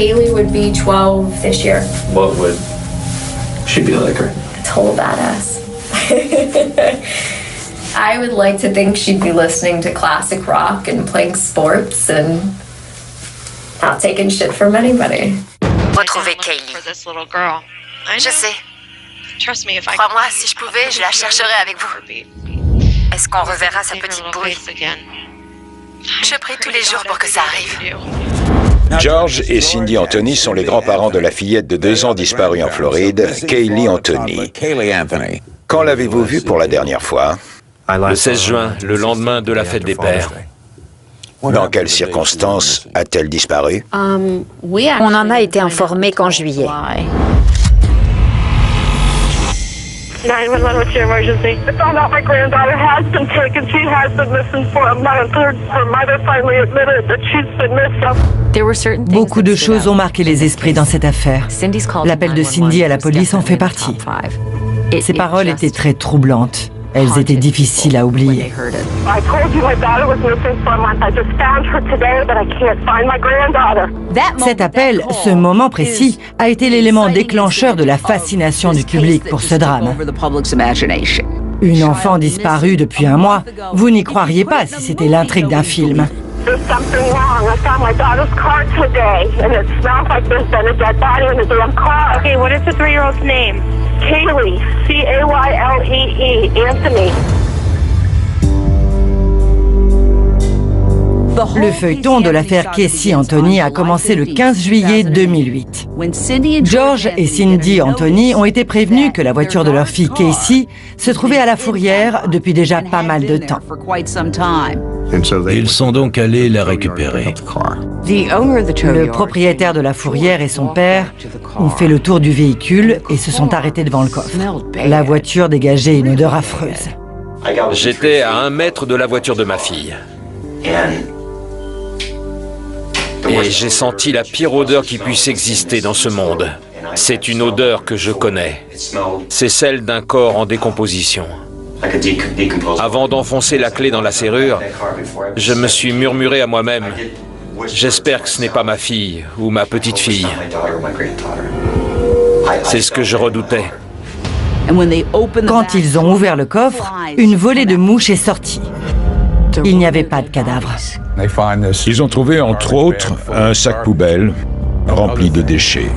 Kaylee would be 12 this year. What would she be like her? Total badass. I would like to think she'd be listening to classic rock and playing sports and not taking shit from anybody. Retrouver Kaylee. Je sais. Crois-moi, si je pouvais, je la chercherais avec vous. Est-ce qu'on reverra sa petite bouille? Je prie tous les jours pour que ça arrive. George et Cindy Anthony sont les grands-parents de la fillette de 2 ans disparue en Floride, Kaylee Anthony. Quand l'avez-vous vue pour la dernière fois? Le 16 juin, le lendemain de la fête des pères. Dans quelles circonstances a-t-elle disparu? On en a été informé qu'en juillet. 911, what's your emergency? I found out my granddaughter has been taken. She has been missing for a month. Her mother finally admitted that she's been missing. Beaucoup de choses ont marqué les esprits dans cette affaire. L'appel de Cindy à la police en fait partie. Ses paroles étaient très troublantes. Elles étaient difficiles à oublier. Cet appel, ce moment précis, a été l'élément déclencheur de la fascination du public pour ce drame. Une enfant disparue depuis un mois, vous n'y croiriez pas si c'était l'intrigue d'un film. Kaylee, C-A-Y-L-E-E, Anthony. Le feuilleton de l'affaire Casey Anthony a commencé le 15 juillet 2008. George et Cindy Anthony ont été prévenus que la voiture de leur fille Casey se trouvait à la fourrière depuis déjà pas mal de temps. Ils sont donc allés la récupérer. Le propriétaire de la fourrière et son père ont fait le tour du véhicule et se sont arrêtés devant le coffre. La voiture dégageait une odeur affreuse. J'étais à 1 mètre de la voiture de ma fille. Et j'ai senti la pire odeur qui puisse exister dans ce monde. C'est une odeur que je connais. C'est celle d'un corps en décomposition. Avant d'enfoncer la clé dans la serrure, je me suis murmuré à moi-même, j'espère que ce n'est pas ma fille ou ma petite-fille. C'est ce que je redoutais. Quand ils ont ouvert le coffre, une volée de mouches est sortie. Il n'y avait pas de cadavre. Ils ont trouvé, entre autres, un sac poubelle rempli de déchets.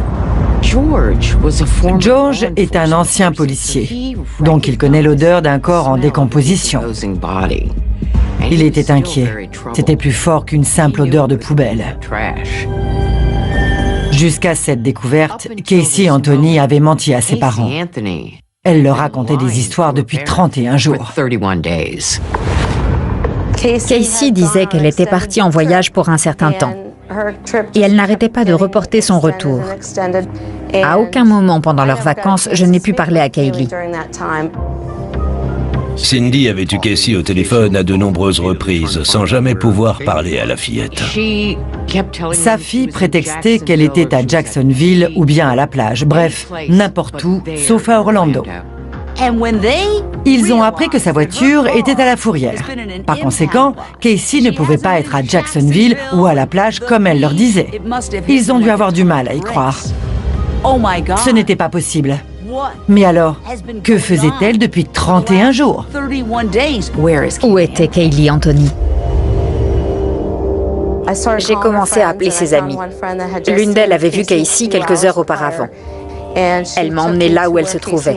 George est un ancien policier, donc il connaît l'odeur d'un corps en décomposition. Il était inquiet. C'était plus fort qu'une simple odeur de poubelle. Jusqu'à cette découverte, Casey Anthony avait menti à ses parents. Elle leur racontait des histoires depuis 31 jours. Casey disait qu'elle était partie en voyage pour un certain temps. Et elle n'arrêtait pas de reporter son retour. À aucun moment pendant leurs vacances, je n'ai pu parler à Kaylee. Cindy avait eu Casey au téléphone à de nombreuses reprises, sans jamais pouvoir parler à la fillette. Sa fille prétextait qu'elle était à Jacksonville ou bien à la plage, bref, n'importe où, sauf à Orlando. Ils ont appris que sa voiture était à la fourrière. Par conséquent, Casey ne pouvait pas être à Jacksonville ou à la plage comme elle leur disait. Ils ont dû avoir du mal à y croire. Ce n'était pas possible. Mais alors, que faisait-elle depuis 31 jours? Où était Kaylee Anthony? J'ai commencé à appeler ses amies. L'une d'elles avait vu Casey quelques heures auparavant. Elle m'a emmenée là où elle se trouvait.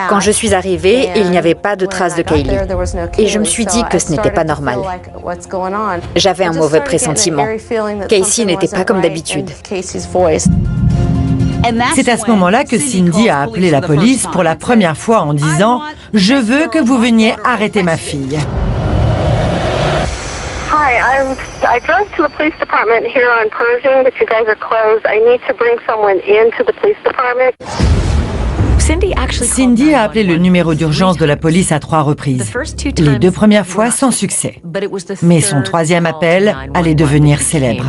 Quand je suis arrivée, il n'y avait pas de traces de Kaylee. Et je me suis dit que ce n'était pas normal. J'avais un mauvais pressentiment. Casey n'était pas comme d'habitude. C'est à ce moment-là que Cindy a appelé la police pour la première fois en disant « Je veux que vous veniez arrêter ma fille ». Hi, I drove to the police department here on Pershing, but you guys are closed. I need to bring someone into the police department. Cindy a appelé le numéro d'urgence de la police à 3 reprises. Les 2 premières fois sans succès. Mais son 3e appel allait devenir célèbre.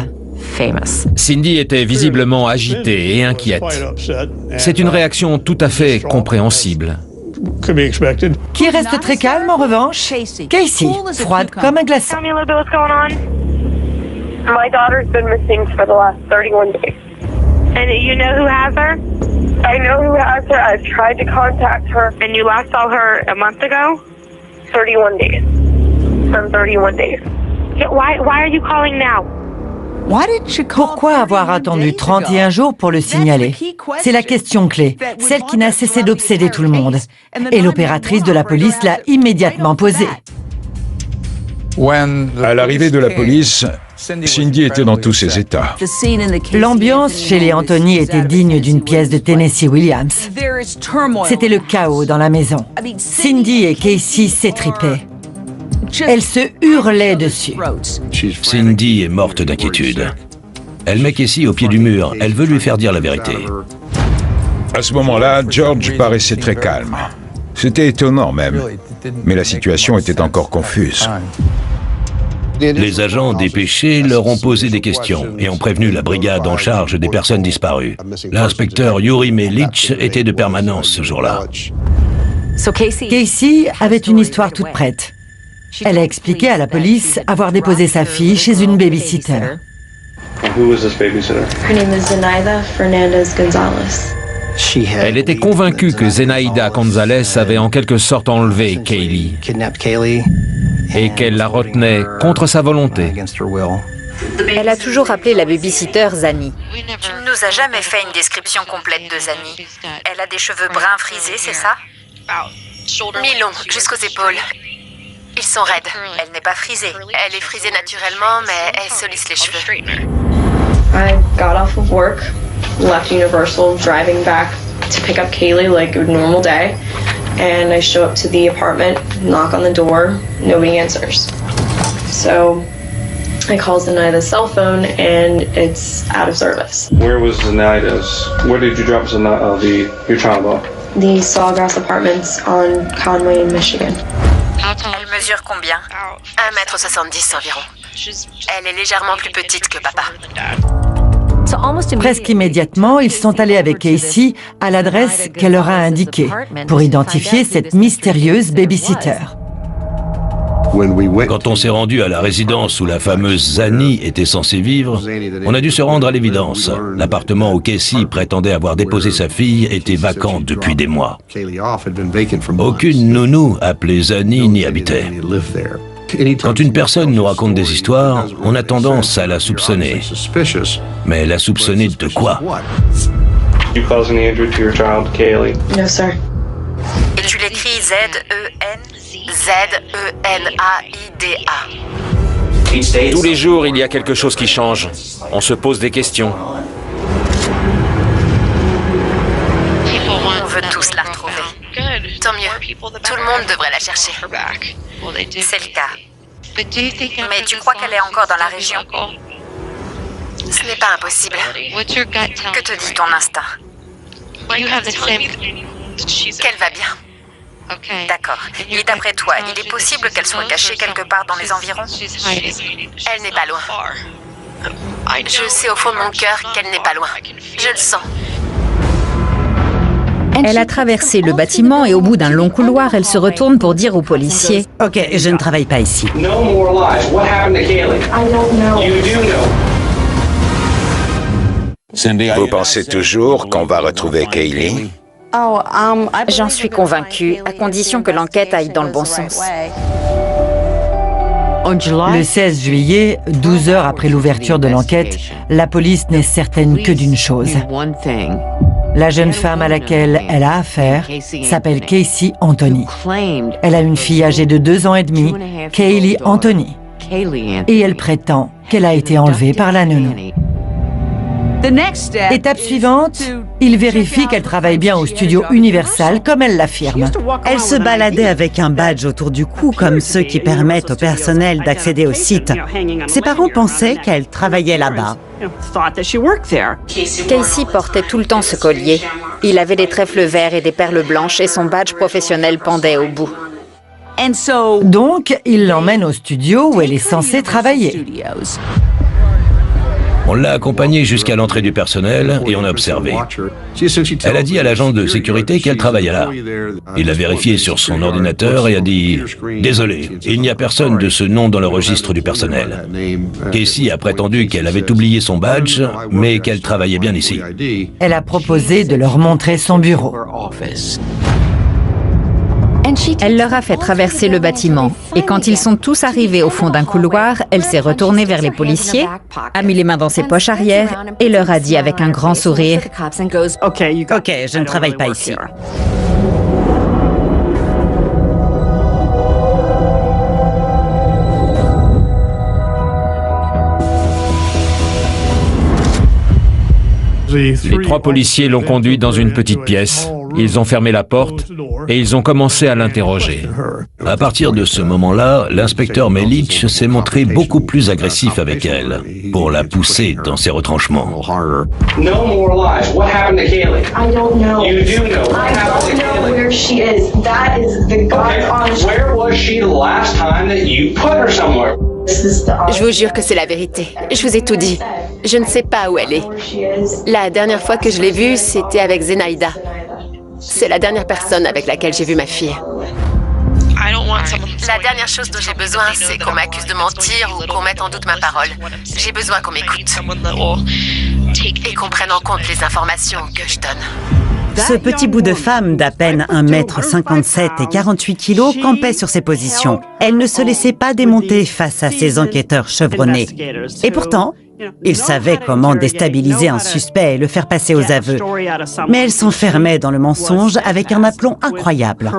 Cindy était visiblement agitée et inquiète. C'est une réaction tout à fait compréhensible. Qui reste très calme en revanche? Casey, froide comme un glaçon. My daughter's been missing for the last 31 days. And you know who has her? I know who has her. I've tried to contact her. And you last saw her a month ago? 31 days. From 31 days. Yeah, why are you calling now? Pourquoi avoir attendu 31 jours pour le signaler? C'est la question clé, celle qui n'a cessé d'obséder tout le monde. Et l'opératrice de la police l'a immédiatement posée. À l'arrivée de la police, Cindy était dans tous ses états. L'ambiance chez les Anthony était digne d'une pièce de Tennessee Williams. C'était le chaos dans la maison. Cindy et Casey s'étripaient. Elles se hurlaient dessus. Cindy est morte d'inquiétude. Elle met Casey au pied du mur. Elle veut lui faire dire la vérité. À ce moment-là, George paraissait très calme. C'était étonnant même, mais la situation était encore confuse. Les agents dépêchés leur ont posé des questions et ont prévenu la brigade en charge des personnes disparues. L'inspecteur Yuri Melic était de permanence ce jour-là. Casey avait une histoire toute prête. Elle a expliqué à la police avoir déposé sa fille chez une babysitter. Who was this babysitter? Her name is Zenaida Fernandez Gonzalez. Elle était convaincue que Zenaida Gonzalez avait en quelque sorte enlevé Kaylee et qu'elle la retenait contre sa volonté. Elle a toujours appelé la babysitter Zani. Tu ne nous as jamais fait une description complète de Zani. Elle a des cheveux bruns frisés, c'est ça? Mi-longs, jusqu'aux épaules. Ils sont raides. Elle n'est pas frisée. Elle est frisée naturellement, mais elle se lisse les cheveux. I got off of work, left Universal, driving back to pick up Kaylee like a normal day. And I show up to the apartment, knock on the door, nobody answers. So I call Zenaida's cell phone and it's out of service. Where was Zenaida's? Where did you drop your child off? The Sawgrass Apartments on Conway, Michigan. Elle mesure combien? 1m70 environ. Elle est légèrement plus petite que papa. Presque immédiatement, ils sont allés avec Casey à l'adresse qu'elle leur a indiquée pour identifier cette mystérieuse babysitter. Quand on s'est rendu à la résidence où la fameuse Zani était censée vivre, on a dû se rendre à l'évidence. L'appartement où Casey prétendait avoir déposé sa fille était vacant depuis des mois. Aucune nounou appelée Zani n'y habitait. Quand une personne nous raconte des histoires, on a tendance à la soupçonner. Mais la soupçonner de quoi? You caused any injury to your child, Kaylee? No, sir. Et tu l'écris Z-E-N-Z-E-N-A-I-D-A. Tous les jours, il y a quelque chose qui change. On se pose des questions. On veut tous la retrouver. Tant mieux. Tout le monde devrait la chercher. C'est le cas. Mais tu crois qu'elle est encore dans la région? Ce n'est pas impossible. Que te dit ton instinct? Qu'elle va bien. D'accord. Et d'après toi, il est possible qu'elle soit cachée quelque part dans les environs? Elle n'est pas loin. Je sais au fond de mon cœur qu'elle n'est pas loin. Je le sens. Elle a traversé le bâtiment et au bout d'un long couloir, elle se retourne pour dire aux policiers « Ok, je ne travaille pas ici. No more lies. What happened to Kaylee? I don't know. You do know. Vous pensez toujours qu'on va retrouver Kaylee? J'en suis convaincue, à condition que l'enquête aille dans le bon sens. » Le 16 juillet, 12 heures après l'ouverture de l'enquête, la police n'est certaine que d'une chose. La jeune femme à laquelle elle a affaire s'appelle Casey Anthony. Elle a une fille âgée de 2 ans et demi, Kaylee Anthony. Et elle prétend qu'elle a été enlevée par la nounou. Étape suivante, il vérifie qu'elle travaille bien au studio Universal comme elle l'affirme. Elle se baladait avec un badge autour du cou comme ceux qui permettent au personnel d'accéder au site. Ses parents pensaient qu'elle travaillait là-bas. Casey portait tout le temps ce collier. Il avait des trèfles verts et des perles blanches et son badge professionnel pendait au bout. Donc, il l'emmène au studio où elle est censée travailler. On l'a accompagnée jusqu'à l'entrée du personnel et on a observé. Elle a dit à l'agent de sécurité qu'elle travaillait là. Il a vérifié sur son ordinateur et a dit « Désolé, il n'y a personne de ce nom dans le registre du personnel ». Casey a prétendu qu'elle avait oublié son badge, mais qu'elle travaillait bien ici. Elle a proposé de leur montrer son bureau. Elle leur a fait traverser le bâtiment. Et quand ils sont tous arrivés au fond d'un couloir, elle s'est retournée vers les policiers, a mis les mains dans ses poches arrière et leur a dit avec un grand sourire « Ok, je ne travaille pas ici. » Les 3 policiers l'ont conduit dans une petite pièce. Ils ont fermé la porte et ils ont commencé à l'interroger. À partir de ce moment-là, l'inspecteur Melich s'est montré beaucoup plus agressif avec elle, pour la pousser dans ses retranchements. No more lies. What happened to Kaylee? I don't know. You do know. What I happened to don't know Kaylee? where she is. That is the God-honest. Where was she the last time that you put her somewhere? Je vous jure que c'est la vérité. Je vous ai tout dit. Je ne sais pas où elle est. La dernière fois que je l'ai vue, c'était avec Zenaïda. C'est la dernière personne avec laquelle j'ai vu ma fille. La dernière chose dont j'ai besoin, c'est qu'on m'accuse de mentir ou qu'on mette en doute ma parole. J'ai besoin qu'on m'écoute et qu'on prenne en compte les informations que je donne. Ce petit bout de femme d'à peine 1m57 et 48 kilos campait sur ses positions. Elle ne se laissait pas démonter face à ces enquêteurs chevronnés. Et pourtant, ils savaient comment déstabiliser un suspect et le faire passer aux aveux. Mais elle s'enfermait dans le mensonge avec un aplomb incroyable.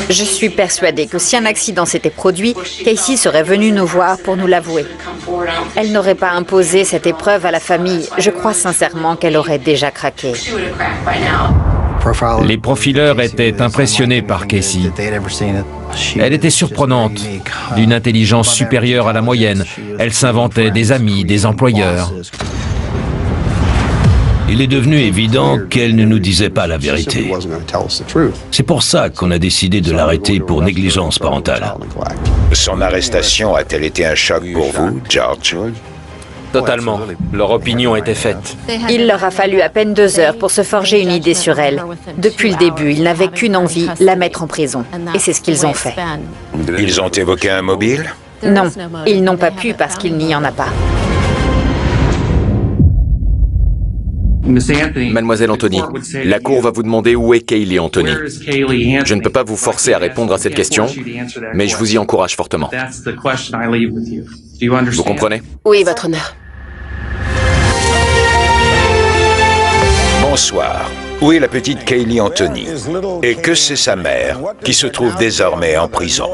Je suis persuadée que si un accident s'était produit, Casey serait venue nous voir pour nous l'avouer. Elle n'aurait pas imposé cette épreuve à la famille. Je crois sincèrement qu'elle aurait déjà craqué. Les profileurs étaient impressionnés par Casey. Elle était surprenante, d'une intelligence supérieure à la moyenne. Elle s'inventait des amis, des employeurs. Il est devenu évident qu'elle ne nous disait pas la vérité. C'est pour ça qu'on a décidé de l'arrêter pour négligence parentale. Son arrestation a-t-elle été un choc pour vous, George? Totalement. Leur opinion était faite. Il leur a fallu à peine 2 heures pour se forger une idée sur elle. Depuis le début, ils n'avaient qu'une envie, la mettre en prison. Et c'est ce qu'ils ont fait. Ils ont évoqué un mobile? Non, ils n'ont pas pu parce qu'il n'y en a pas. Mademoiselle Anthony, la Cour va vous demander où est Kaylee Anthony. Je ne peux pas vous forcer à répondre à cette question, mais je vous y encourage fortement. Vous comprenez? Oui, votre honneur. Bonsoir. Où est la petite Kaylee Anthony? Et que c'est sa mère, qui se trouve désormais en prison?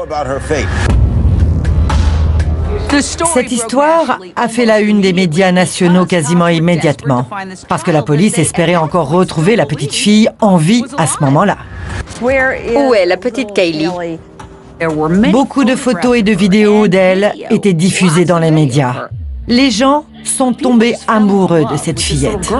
Cette histoire a fait la une des médias nationaux quasiment immédiatement, parce que la police espérait encore retrouver la petite fille en vie à ce moment-là. Où est la petite Kaylee? Beaucoup de photos et de vidéos d'elle étaient diffusées dans les médias. Les gens sont tombés amoureux de cette fillette.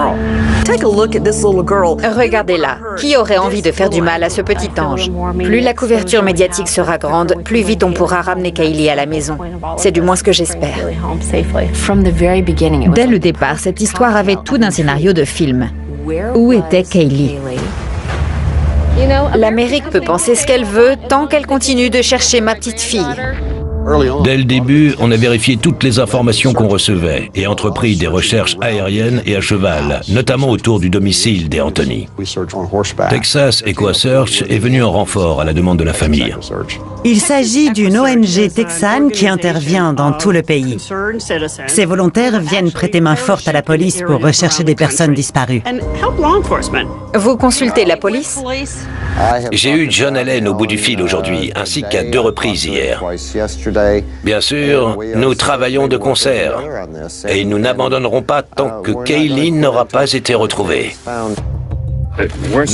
Regardez-la. Qui aurait envie de faire du mal à ce petit ange? Plus la couverture médiatique sera grande, plus vite on pourra ramener Kaylee à la maison. C'est du moins ce que j'espère. Dès le départ, cette histoire avait tout d'un scénario de film. Où était Kaylee? L'Amérique peut penser ce qu'elle veut tant qu'elle continue de chercher ma petite fille. Dès le début, on a vérifié toutes les informations qu'on recevait et entrepris des recherches aériennes et à cheval, notamment autour du domicile des Anthony. Texas EquaSearch est venu en renfort à la demande de la famille. Il s'agit d'une ONG texane qui intervient dans tout le pays. Ces volontaires viennent prêter main forte à la police pour rechercher des personnes disparues. Vous consultez la police? J'ai eu John Allen au bout du fil aujourd'hui, ainsi qu'à 2 reprises hier. Bien sûr, nous travaillons de concert et nous n'abandonnerons pas tant que Kaylee n'aura pas été retrouvée.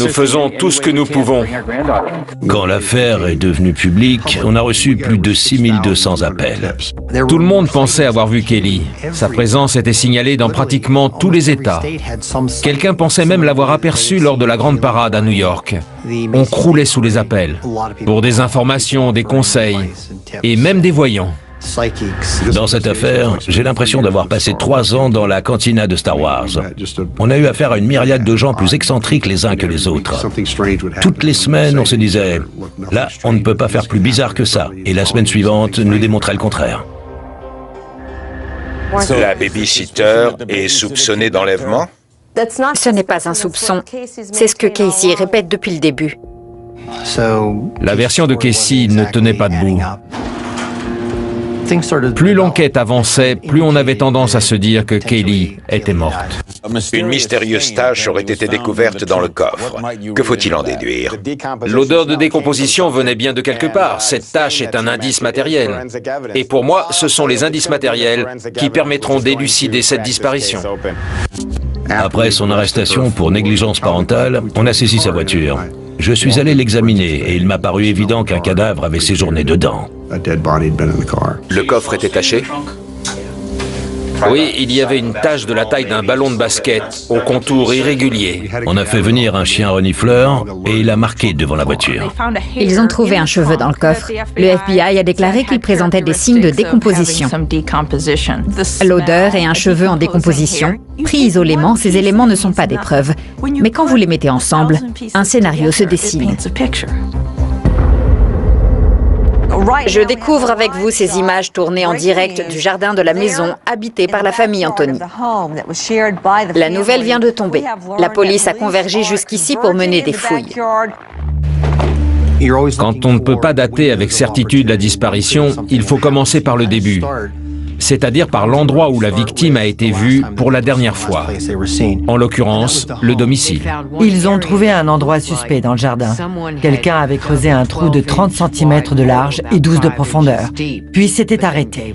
Nous faisons tout ce que nous pouvons. Quand l'affaire est devenue publique, on a reçu plus de 6200 appels. Tout le monde pensait avoir vu Kaylee. Sa présence était signalée dans pratiquement tous les États. Quelqu'un pensait même l'avoir aperçue lors de la grande parade à New York. On croulait sous les appels, pour des informations, des conseils, et même des voyants. Dans cette affaire, j'ai l'impression d'avoir passé 3 ans dans la cantina de Star Wars. On a eu affaire à une myriade de gens plus excentriques les uns que les autres. Toutes les semaines, on se disait « Là, on ne peut pas faire plus bizarre que ça ». Et la semaine suivante, nous démontrait le contraire. La babysitter est soupçonnée d'enlèvement? Ce n'est pas un soupçon. C'est ce que Casey répète depuis le début. La version de Casey ne tenait pas debout. Plus l'enquête avançait, plus on avait tendance à se dire que Kaylee était morte. Une mystérieuse tache aurait été découverte dans le coffre. Que faut-il en déduire? L'odeur de décomposition venait bien de quelque part. Cette tache est un indice matériel. Et pour moi, ce sont les indices matériels qui permettront d'élucider cette disparition. Après son arrestation pour négligence parentale, on a saisi sa voiture. Je suis allé l'examiner et il m'a paru évident qu'un cadavre avait séjourné dedans. Le coffre était taché? Oui, il y avait une tache de la taille d'un ballon de basket, au contour irrégulier. On a fait venir un chien renifleur et il a marqué devant la voiture. Ils ont trouvé un cheveu dans le coffre. Le FBI a déclaré qu'il présentait des signes de décomposition. L'odeur et un cheveu en décomposition. Pris isolément, ces éléments ne sont pas des preuves. Mais quand vous les mettez ensemble, un scénario se dessine. Je découvre avec vous ces images tournées en direct du jardin de la maison habitée par la famille Anthony. La nouvelle vient de tomber. La police a convergé jusqu'ici pour mener des fouilles. Quand on ne peut pas dater avec certitude la disparition, il faut commencer par le début, c'est-à-dire par l'endroit où la victime a été vue pour la dernière fois, en l'occurrence le domicile. Ils ont trouvé un endroit suspect dans le jardin. Quelqu'un avait creusé un trou de 30 cm de large et 12 de profondeur, puis s'était arrêté.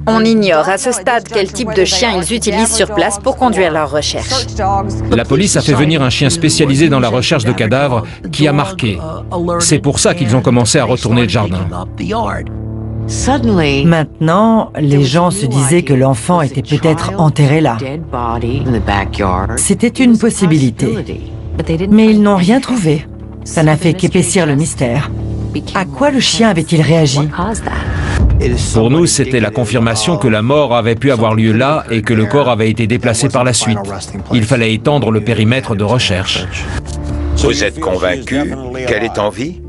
On ignore à ce stade quel type de chien ils utilisent sur place pour conduire leurs recherches. La police a fait venir un chien spécialisé dans la recherche de cadavres qui a marqué. C'est pour ça qu'ils ont commencé à retourner le jardin. Maintenant, les gens se disaient que l'enfant était peut-être enterré là. C'était une possibilité. Mais ils n'ont rien trouvé. Ça n'a fait qu'épaissir le mystère. À quoi le chien avait-il réagi? Pour nous, c'était la confirmation que la mort avait pu avoir lieu là et que le corps avait été déplacé par la suite. Il fallait étendre le périmètre de recherche. Vous êtes convaincu qu'elle est en vie?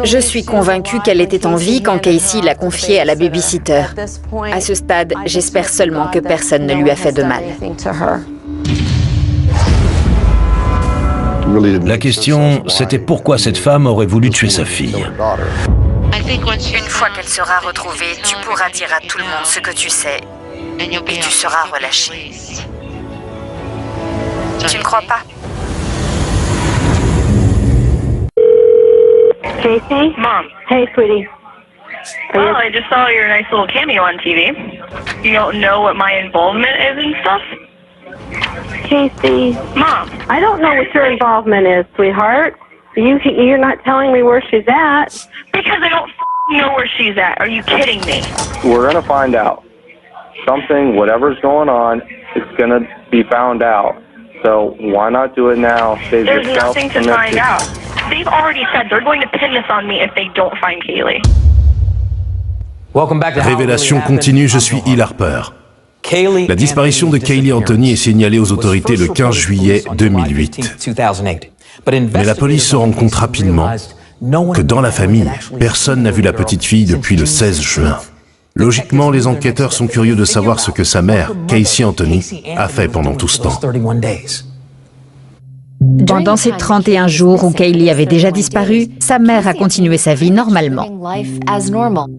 Je suis convaincue qu'elle était en vie quand Casey l'a confiée à la babysitter. À ce stade, j'espère seulement que personne ne lui a fait de mal. La question, c'était pourquoi cette femme aurait voulu tuer sa fille. Une fois qu'elle sera retrouvée, tu pourras dire à tout le monde ce que tu sais et tu seras relâché. Tu ne crois pas? Casey? Mom. Hey, sweetie. Well, I just saw your nice little cameo on TV. You don't know what my involvement is and stuff? Casey. Mom. I don't know what your involvement is, sweetheart. You're not telling me where she's at. Because I don't know where she's at. Are you kidding me? We're gonna find out. Something, whatever's going on, it's gonna be found out. So why not do it now? Save There's yourself nothing to and the find kids. out. They've already said they're going to pin this on me if they don't find Kaylee. Révélation continue, je suis Hill Harper. La disparition de Kaylee Anthony est signalée aux autorités le 15 juillet 2008. Mais la police se rend compte rapidement que dans la famille, personne n'a vu la petite fille depuis le 16 juin. Logiquement, les enquêteurs sont curieux de savoir ce que sa mère, Casey Anthony, a fait pendant tout ce temps. Pendant ces 31 jours où Kaylee avait déjà disparu, sa mère a continué sa vie normalement.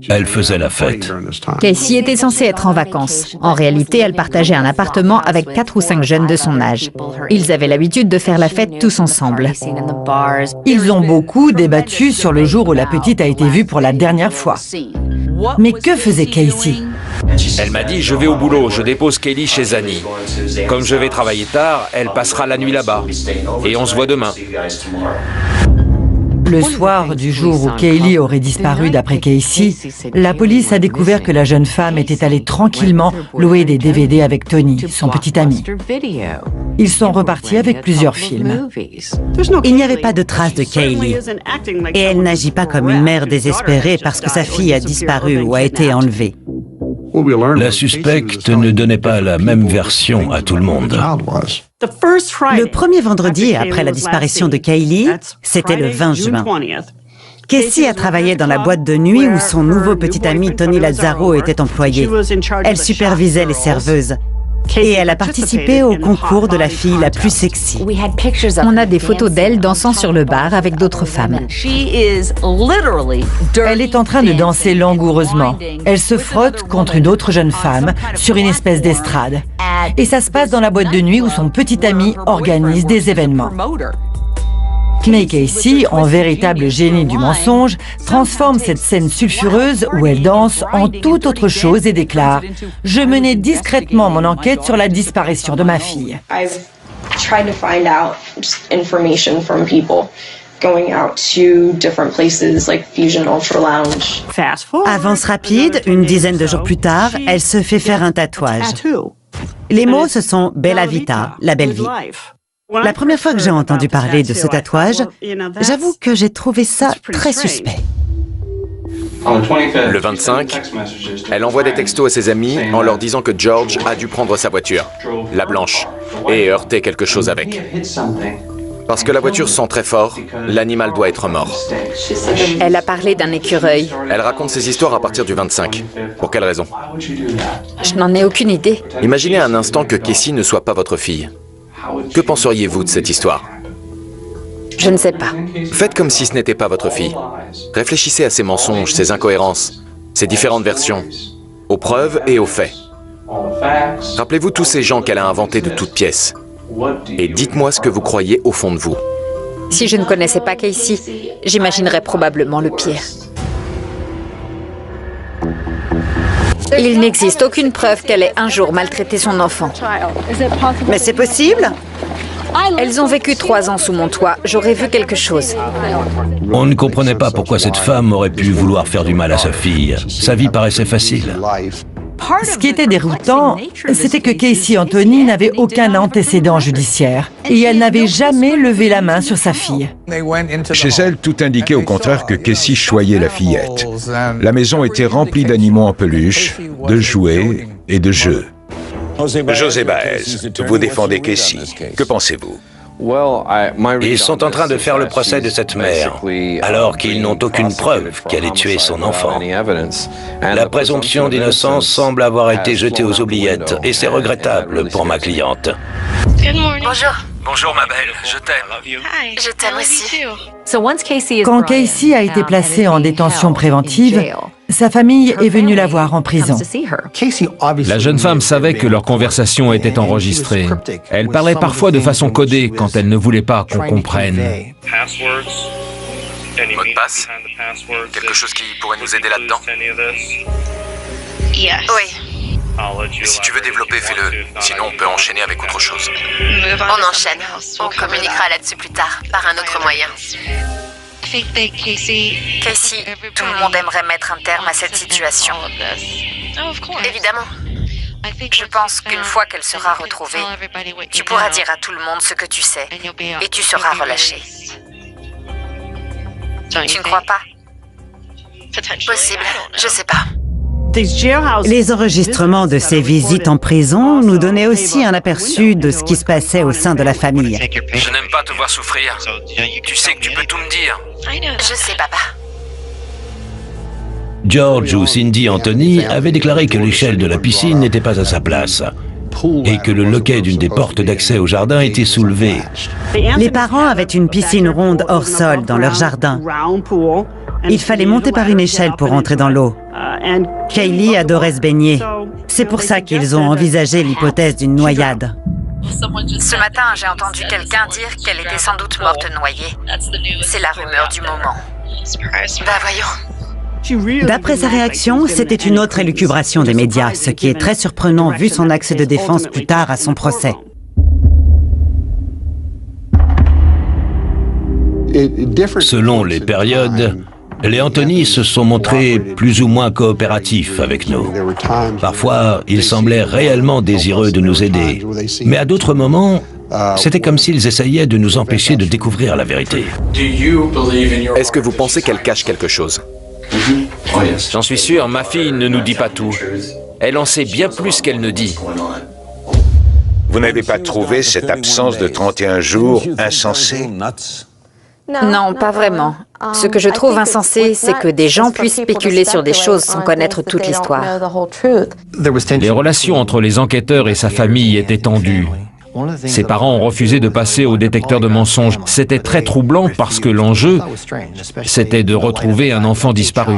Elle faisait la fête. Casey était censée être en vacances. En réalité, elle partageait un appartement avec 4 ou 5 jeunes de son âge. Ils avaient l'habitude de faire la fête tous ensemble. Ils ont beaucoup débattu sur le jour où la petite a été vue pour la dernière fois. Mais que faisait Casey? Elle m'a dit « Je vais au boulot, je dépose Kaylee chez Annie. Comme je vais travailler tard, elle passera la nuit là-bas. Et on se voit demain. » Le soir du jour où Kaylee aurait disparu d'après Casey, la police a découvert que la jeune femme était allée tranquillement louer des DVD avec Tony, son petit ami. Ils sont repartis avec plusieurs films. Il n'y avait pas de traces de Kaylee. Et elle n'agit pas comme une mère désespérée parce que sa fille a disparu ou a été enlevée. La suspecte ne donnait pas la même version à tout le monde. Le premier vendredi après la disparition de Kaylee, c'était le 20 juin. Casey a travaillé dans la boîte de nuit où son nouveau petit ami Tony Lazzaro était employé. Elle supervisait les serveuses. Et elle a participé au concours de la fille la plus sexy. On a des photos d'elle dansant sur le bar avec d'autres femmes. Elle est en train de danser langoureusement. Elle se frotte contre une autre jeune femme sur une espèce d'estrade. Et ça se passe dans la boîte de nuit où son petit ami organise des événements. Mais Casey, en véritable génie du mensonge, transforme cette scène sulfureuse où elle danse en toute autre chose et déclare « Je menais discrètement mon enquête sur la disparition de ma fille. » I've tried to find out just information from people. Going out to different places like Fusion Ultra Lounge. Avance rapide, une dizaine de jours plus tard, elle se fait faire un tatouage. Les mots, ce sont Bella Vita, la belle vie. La première fois que j'ai entendu parler de ce tatouage, j'avoue que j'ai trouvé ça très suspect. Le 25, elle envoie des textos à ses amis en leur disant que George a dû prendre sa voiture, la blanche, et heurter quelque chose avec. Parce que la voiture sent très fort, l'animal doit être mort. Elle a parlé d'un écureuil. Elle raconte ses histoires à partir du 25. Pour quelle raison? Je n'en ai aucune idée. Imaginez un instant que Casey ne soit pas votre fille. Que penseriez-vous de cette histoire? Je ne sais pas. Faites comme si ce n'était pas votre fille. Réfléchissez à ses mensonges, ses incohérences, ses différentes versions, aux preuves et aux faits. Rappelez-vous tous ces gens qu'elle a inventés de toutes pièces. Et dites-moi ce que vous croyez au fond de vous. Si je ne connaissais pas Casey, j'imaginerais probablement le pire. Il n'existe aucune preuve qu'elle ait un jour maltraité son enfant. Mais c'est possible? Elles ont vécu 3 ans sous mon toit. J'aurais vu quelque chose. On ne comprenait pas pourquoi cette femme aurait pu vouloir faire du mal à sa fille. Sa vie paraissait facile. Ce qui était déroutant, c'était que Casey Anthony n'avait aucun antécédent judiciaire et elle n'avait jamais levé la main sur sa fille. Chez elle, tout indiquait au contraire que Casey choyait la fillette. La maison était remplie d'animaux en peluche, de jouets et de jeux. José Baez, vous défendez Casey. Que pensez-vous? Ils sont en train de faire le procès de cette mère, alors qu'ils n'ont aucune preuve qu'elle ait tué son enfant. La présomption d'innocence semble avoir été jetée aux oubliettes, et c'est regrettable pour ma cliente. Bonjour. Bonjour ma belle, je t'aime. Je t'aime aussi. Quand Casey a été placée en détention préventive, sa famille est venue la voir en prison. La jeune femme savait que leur conversation était enregistrée. Elle parlait parfois de façon codée quand elle ne voulait pas qu'on comprenne. Mot de passe? Quelque chose qui pourrait nous aider là-dedans? Oui. Si tu veux développer, fais-le. Sinon, on peut enchaîner avec autre chose. On enchaîne. On communiquera là-dessus plus tard, par un autre moyen. Casey, tout le monde aimerait mettre un terme à cette situation. Évidemment. Je pense qu'une fois qu'elle sera retrouvée, tu pourras dire à tout le monde ce que tu sais et tu seras relâché. Tu ne crois pas? Possible, je sais pas. Les enregistrements de ces visites en prison nous donnaient aussi un aperçu de ce qui se passait au sein de la famille. Je n'aime pas te voir souffrir. Tu sais que tu peux tout me dire. Je sais, papa. George ou Cindy Anthony avaient déclaré que l'échelle de la piscine n'était pas à sa place et que le loquet d'une des portes d'accès au jardin était soulevé. Les parents avaient une piscine ronde hors sol dans leur jardin. Il fallait monter par une échelle pour entrer dans l'eau. Kaylee adorait se baigner. C'est pour ça qu'ils ont envisagé l'hypothèse d'une noyade. Ce matin, j'ai entendu quelqu'un dire qu'elle était sans doute morte noyée. C'est la rumeur du moment. Bah voyons. D'après sa réaction, c'était une autre élucubration des médias, ce qui est très surprenant vu son axe de défense plus tard à son procès. Selon les périodes, les Anthony se sont montrés plus ou moins coopératifs avec nous. Parfois, ils semblaient réellement désireux de nous aider, mais à d'autres moments, c'était comme s'ils essayaient de nous empêcher de découvrir la vérité. Est-ce que vous pensez qu'elle cache quelque chose? J'en suis sûr, ma fille ne nous dit pas tout. Elle en sait bien plus qu'elle ne dit. Vous n'avez pas trouvé cette absence de 31 jours insensée? Non, pas vraiment. Ce que je trouve insensé, c'est que des gens puissent spéculer sur des choses sans connaître toute l'histoire. Les relations entre les enquêteurs et sa famille étaient tendues. Ses parents ont refusé de passer au détecteur de mensonges. C'était très troublant parce que l'enjeu, c'était de retrouver un enfant disparu.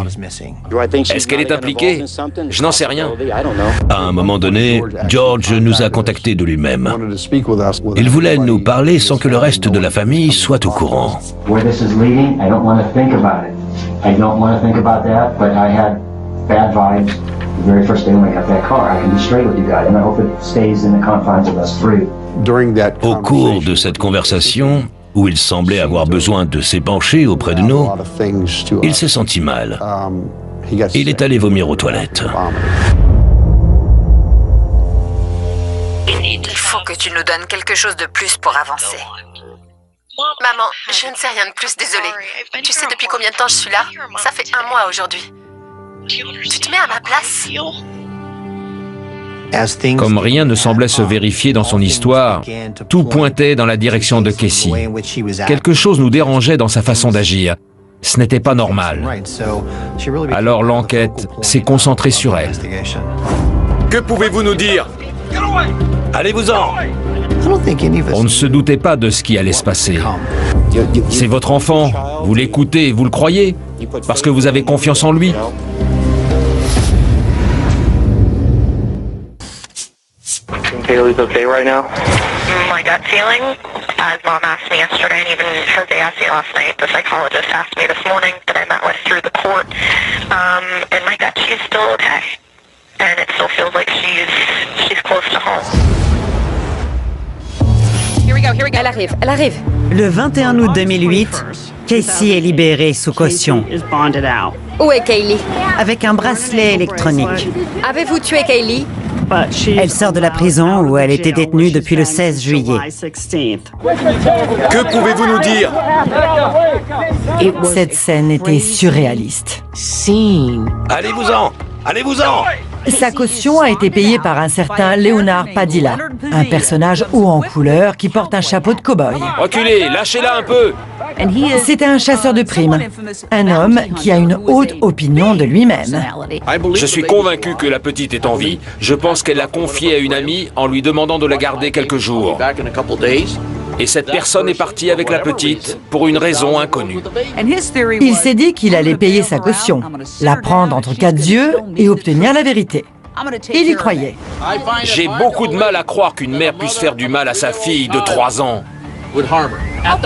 Est-ce qu'elle est impliquée? Je n'en sais rien. À un moment donné, George nous a contactés de lui-même. Il voulait nous parler sans que le reste de la famille soit au courant. The very first day when I got that car, I can be straight with you guys, and I hope it stays in the confines of us three. Au cours de cette conversation, où il semblait avoir besoin de s'épancher auprès de nous, il s'est senti mal. Il est allé vomir aux toilettes. Il faut que tu nous donnes quelque chose de plus pour avancer. Maman, je ne sais rien de plus, désolée. Tu sais depuis combien de temps je suis là? Ça fait 1 mois aujourd'hui. Tu te mets à ma place? Comme rien ne semblait se vérifier dans son histoire, tout pointait dans la direction de Casey. Quelque chose nous dérangeait dans sa façon d'agir. Ce n'était pas normal. Alors l'enquête s'est concentrée sur elle. Que pouvez-vous nous dire? Allez-vous-en! On ne se doutait pas de ce qui allait se passer. C'est votre enfant, vous l'écoutez, vous le croyez, parce que vous avez confiance en lui. Kaylee's okay right now? My gut feeling, as Mom asked me yesterday and even Jose asked me last night, the psychologist asked me this morning that I met with through the court, and my gut, she's still okay. And it still feels like she's close to home. Elle arrive, elle arrive. Le 21 août 2008, Casey est libérée sous caution. Où est Kaylee? Avec un bracelet électronique. Avez-vous tué Kaylee? Elle sort de la prison où elle était détenue depuis le 16 juillet. Que pouvez-vous nous dire? Cette scène était surréaliste. Allez-vous-en! Allez-vous-en! Sa caution a été payée par un certain Leonard Padilla, un personnage haut en couleur qui porte un chapeau de cow-boy. Reculez, lâchez-la un peu! C'était un chasseur de primes, un homme qui a une haute opinion de lui-même. Je suis convaincu que la petite est en vie. Je pense qu'elle l'a confiée à une amie en lui demandant de la garder quelques jours. Et cette personne est partie avec la petite pour une raison inconnue. Il s'est dit qu'il allait payer sa caution, la prendre entre 4 yeux et obtenir la vérité. Il y croyait. J'ai beaucoup de mal à croire qu'une mère puisse faire du mal à sa fille de 3 ans. Vous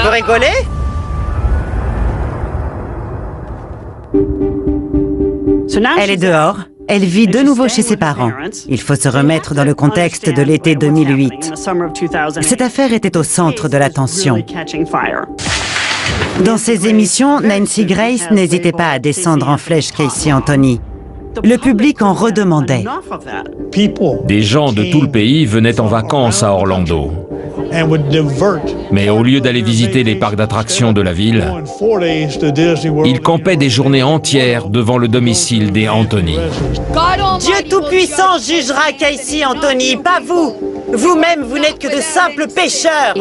rigolez? Elle est dehors. Elle vit de nouveau chez ses parents. Il faut se remettre dans le contexte de l'été 2008. Cette affaire était au centre de l'attention. Dans ses émissions, Nancy Grace n'hésitait pas à descendre en flèche Casey Anthony. Le public en redemandait. Des gens de tout le pays venaient en vacances à Orlando. Mais au lieu d'aller visiter les parcs d'attractions de la ville, ils campaient des journées entières devant le domicile des Anthony. Dieu Tout-Puissant jugera Casey Anthony, pas vous. Vous-même, vous n'êtes que de simples pécheurs.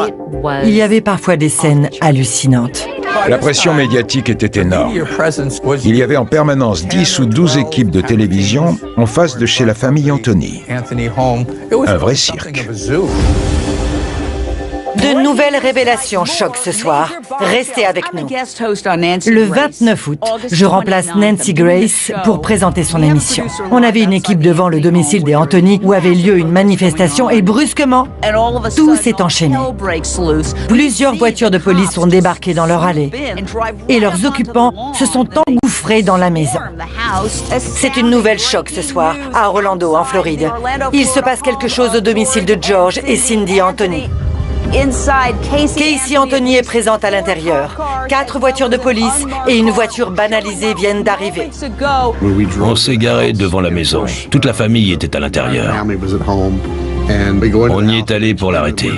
Il y avait parfois des scènes hallucinantes. La pression médiatique était énorme. Il y avait en permanence 10 ou 12 équipes de télévision en face de chez la famille Anthony. Un vrai cirque. De nouvelles révélations choquent ce soir. Restez avec nous. Le 29 août, je remplace Nancy Grace pour présenter son émission. On avait une équipe devant le domicile des Anthony où avait lieu une manifestation et brusquement, tout s'est enchaîné. Plusieurs voitures de police sont débarquées dans leur allée et leurs occupants se sont engouffrés dans la maison. C'est une nouvelle choc ce soir à Orlando, en Floride. Il se passe quelque chose au domicile de George et Cindy Anthony. Casey Anthony est présente à l'intérieur. 4 voitures de police et une voiture banalisée viennent d'arriver. On s'est garé devant la maison. Toute la famille était à l'intérieur. On y est allé pour l'arrêter.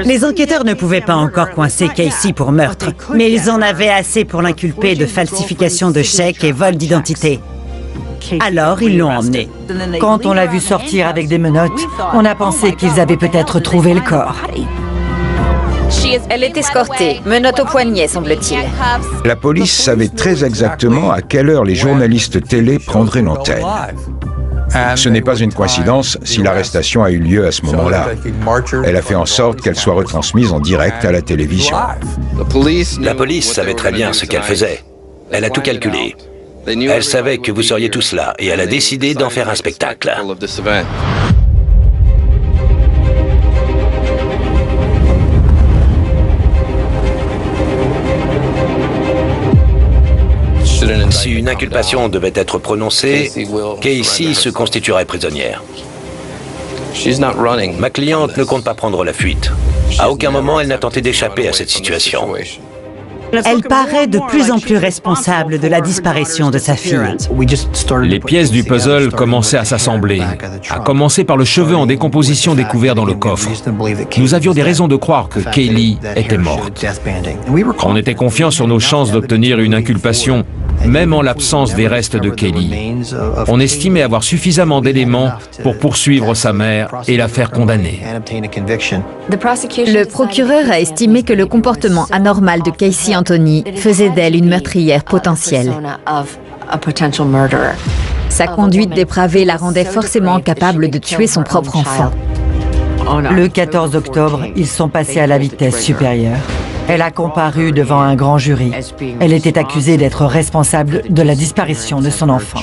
Les enquêteurs ne pouvaient pas encore coincer Casey pour meurtre, mais ils en avaient assez pour l'inculper de falsification de chèques et vol d'identité. Alors, ils l'ont emmenée. Quand on l'a vue sortir avec des menottes, on a pensé qu'ils avaient peut-être trouvé le corps. Elle est escortée, menottes au poignet, semble-t-il. La police savait très exactement à quelle heure les journalistes télé prendraient l'antenne. Ce n'est pas une coïncidence si l'arrestation a eu lieu à ce moment-là. Elle a fait en sorte qu'elle soit retransmise en direct à la télévision. La police savait très bien ce qu'elle faisait. Elle a tout calculé. Elle savait que vous seriez tous là et elle a décidé d'en faire un spectacle. Si une inculpation devait être prononcée, Casey se constituerait prisonnière. Ma cliente ne compte pas prendre la fuite. À aucun moment, elle n'a tenté d'échapper à cette situation. Elle paraît de plus en plus responsable de la disparition de sa fille. Les pièces du puzzle commençaient à s'assembler, à commencer par le cheveu en décomposition découvert dans le coffre. Nous avions des raisons de croire que Kaylee était morte. On était confiants sur nos chances d'obtenir une inculpation, même en l'absence des restes de Kaylee. On estimait avoir suffisamment d'éléments pour poursuivre sa mère et la faire condamner. Le procureur a estimé que le comportement anormal de Casey Anthony faisait d'elle une meurtrière potentielle. Sa conduite dépravée la rendait forcément capable de tuer son propre enfant. Le 14 octobre, ils sont passés à la vitesse supérieure. Elle a comparu devant un grand jury. Elle était accusée d'être responsable de la disparition de son enfant.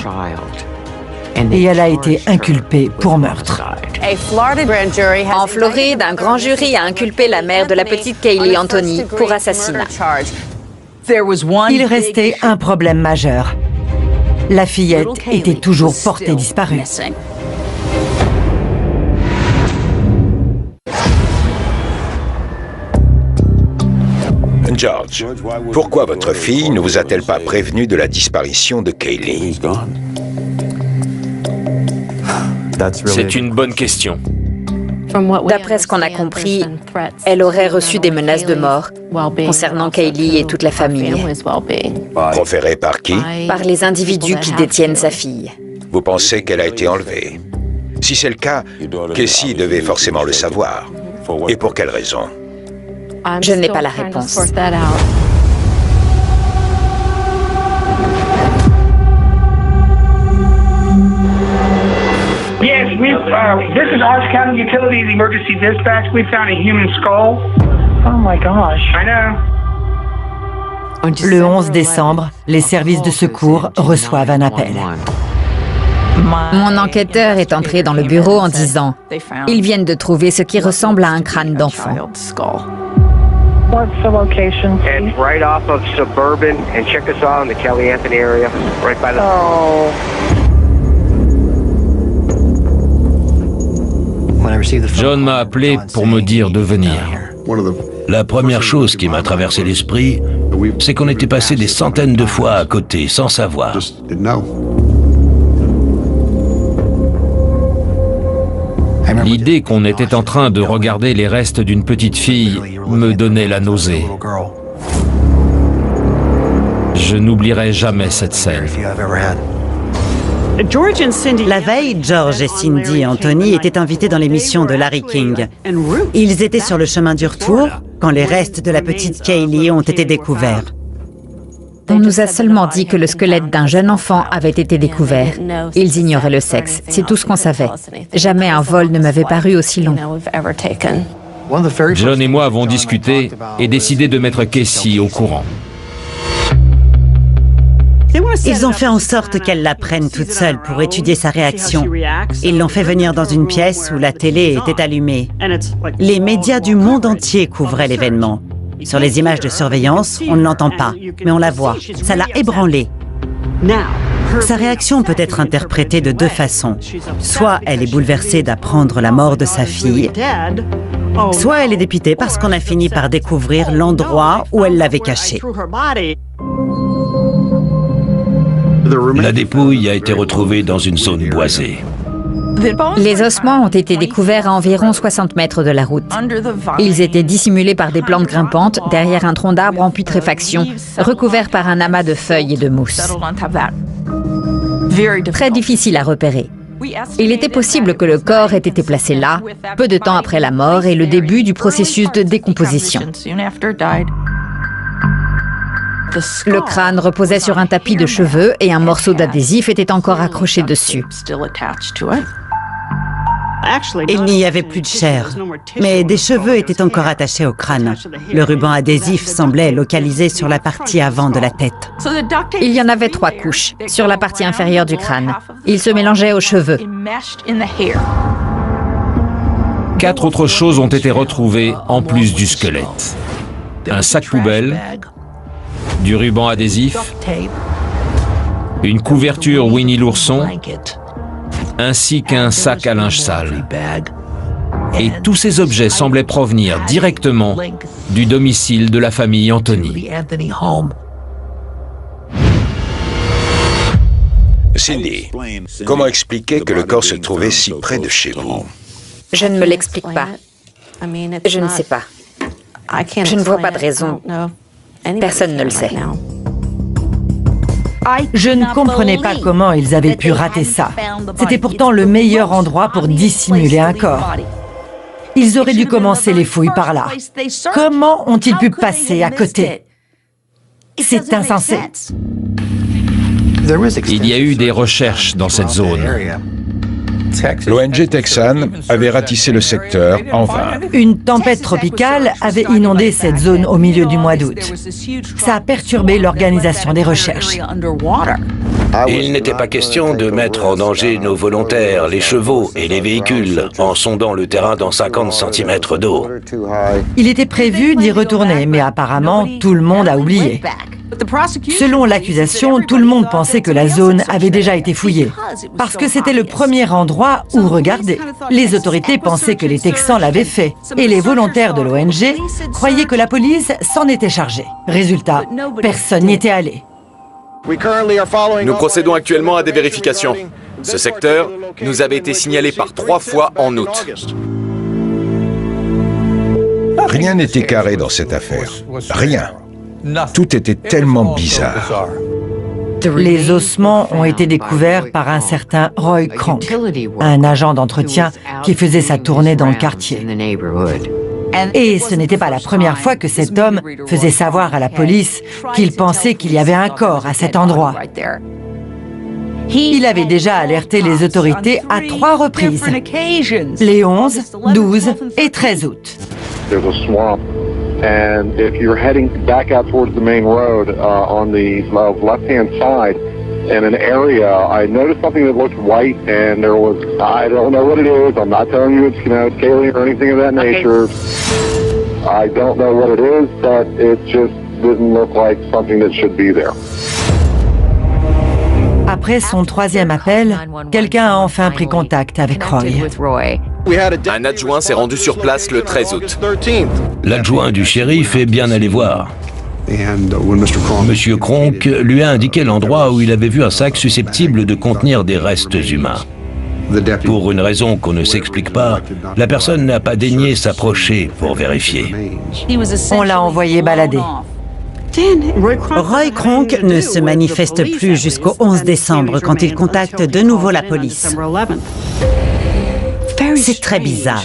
Et elle a été inculpée pour meurtre. En Floride, un grand jury a inculpé la mère de la petite Kaylee Anthony pour assassinat. Il restait un problème majeur. La fillette était toujours portée disparue. George, pourquoi votre fille ne vous a-t-elle pas prévenu de la disparition de Kaylee? C'est une bonne question. D'après ce qu'on a compris, elle aurait reçu des menaces de mort concernant Kaylee et toute la famille. Proférées par qui? Par les individus qui détiennent sa fille. Vous pensez qu'elle a été enlevée? Si c'est le cas, Casey devait forcément le savoir. Et pour quelle raison? Je n'ai pas la réponse. Yes, this is Orange County Utilities Emergency Dispatch. We found a human skull. Oh my gosh. I know. Le 11 décembre, les services de secours reçoivent un appel. Mon enquêteur est entré dans le bureau en disant « Ils viennent de trouver ce qui ressemble à un crâne d'enfant. » What's the location? It's right off of Suburban and Chickasaw in the Kelly Anthony area, right by the... Oh. John m'a appelé pour me dire de venir. La première chose qui m'a traversé l'esprit, c'est qu'on était passé des centaines de fois à côté sans savoir. L'idée qu'on était en train de regarder les restes d'une petite fille me donnait la nausée. Je n'oublierai jamais cette scène. La veille, George et Cindy Anthony étaient invités dans l'émission de Larry King. Ils étaient sur le chemin du retour quand les restes de la petite Kaylee ont été découverts. On nous a seulement dit que le squelette d'un jeune enfant avait été découvert. Ils ignoraient le sexe, c'est tout ce qu'on savait. Jamais un vol ne m'avait paru aussi long. John et moi avons discuté et décidé de mettre Casey au courant. Ils ont fait en sorte qu'elle la prenne toute seule pour étudier sa réaction. Ils l'ont fait venir dans une pièce où la télé était allumée. Les médias du monde entier couvraient l'événement. Sur les images de surveillance, on ne l'entend pas, mais on la voit. Ça l'a ébranlée. Sa réaction peut être interprétée de deux façons. Soit elle est bouleversée d'apprendre la mort de sa fille, soit elle est dépitée parce qu'on a fini par découvrir l'endroit où elle l'avait cachée. La dépouille a été retrouvée dans une zone boisée. Les ossements ont été découverts à environ 60 mètres de la route. Ils étaient dissimulés par des plantes grimpantes derrière un tronc d'arbre en putréfaction, recouvert par un amas de feuilles et de mousse. très difficile à repérer. Il était possible que le corps ait été placé là, peu de temps après la mort et le début du processus de décomposition. Le crâne reposait sur un tapis de cheveux et un morceau d'adhésif était encore accroché dessus. Il n'y avait plus de chair, mais des cheveux étaient encore attachés au crâne. Le ruban adhésif semblait localisé sur la partie avant de la tête. Il y en avait 3 couches, sur la partie inférieure du crâne. Ils se mélangeaient aux cheveux. 4 autres choses ont été retrouvées en plus du squelette. Un sac poubelle, du ruban adhésif, une couverture Winnie l'ourson, ainsi qu'un sac à linge sale. Et tous ces objets semblaient provenir directement du domicile de la famille Anthony. Cindy, comment expliquer que le corps se trouvait si près de chez vous? Je ne me l'explique pas. Je ne sais pas. Je ne vois pas de raison. Personne ne le sait. Je ne comprenais pas comment ils avaient pu rater ça. C'était pourtant le meilleur endroit pour dissimuler un corps. Ils auraient dû commencer les fouilles par là. Comment ont-ils pu passer à côté? C'est insensé. Il y a eu des recherches dans cette zone. L'ONG texane avait ratissé le secteur en vain. Une tempête tropicale avait inondé cette zone au milieu du mois d'août. Ça a perturbé l'organisation des recherches. Il n'était pas question de mettre en danger nos volontaires, les chevaux et les véhicules en sondant le terrain dans 50 cm d'eau. Il était prévu d'y retourner, mais apparemment, tout le monde a oublié. Selon l'accusation, tout le monde pensait que la zone avait déjà été fouillée, parce que c'était le premier endroit où regarder. Les autorités pensaient que les Texans l'avaient fait, et les volontaires de l'ONG croyaient que la police s'en était chargée. Résultat, personne n'y était allé. Nous procédons actuellement à des vérifications. Ce secteur nous avait été signalé par 3 fois en août. Rien n'était carré dans cette affaire. Rien. Tout était tellement bizarre. Les ossements ont été découverts par un certain Roy Kronk, un agent d'entretien qui faisait sa tournée dans le quartier. Et ce n'était pas la première fois que cet homme faisait savoir à la police qu'il pensait qu'il y avait un corps à cet endroit. Il avait déjà alerté les autorités à 3 reprises, les 11, 12 et 13 août. And if you're heading back out towards the main road on the left-hand side, in an area, I noticed something that looked white, and there was, I don't know what it is. I'm not telling you it's, it's Kaylee or anything of that nature. I don't know what it is, but it just didn't look like something that should be there. Après son 3e appel, quelqu'un a enfin pris contact avec Roy. Un adjoint s'est rendu sur place le 13 août. L'adjoint du shérif est bien allé voir. Monsieur Kronk lui a indiqué l'endroit où il avait vu un sac susceptible de contenir des restes humains. Pour une raison qu'on ne s'explique pas, la personne n'a pas daigné s'approcher pour vérifier. On l'a envoyé balader. Roy Kronk ne se manifeste plus jusqu'au 11 décembre quand il contacte de nouveau la police. C'est très bizarre.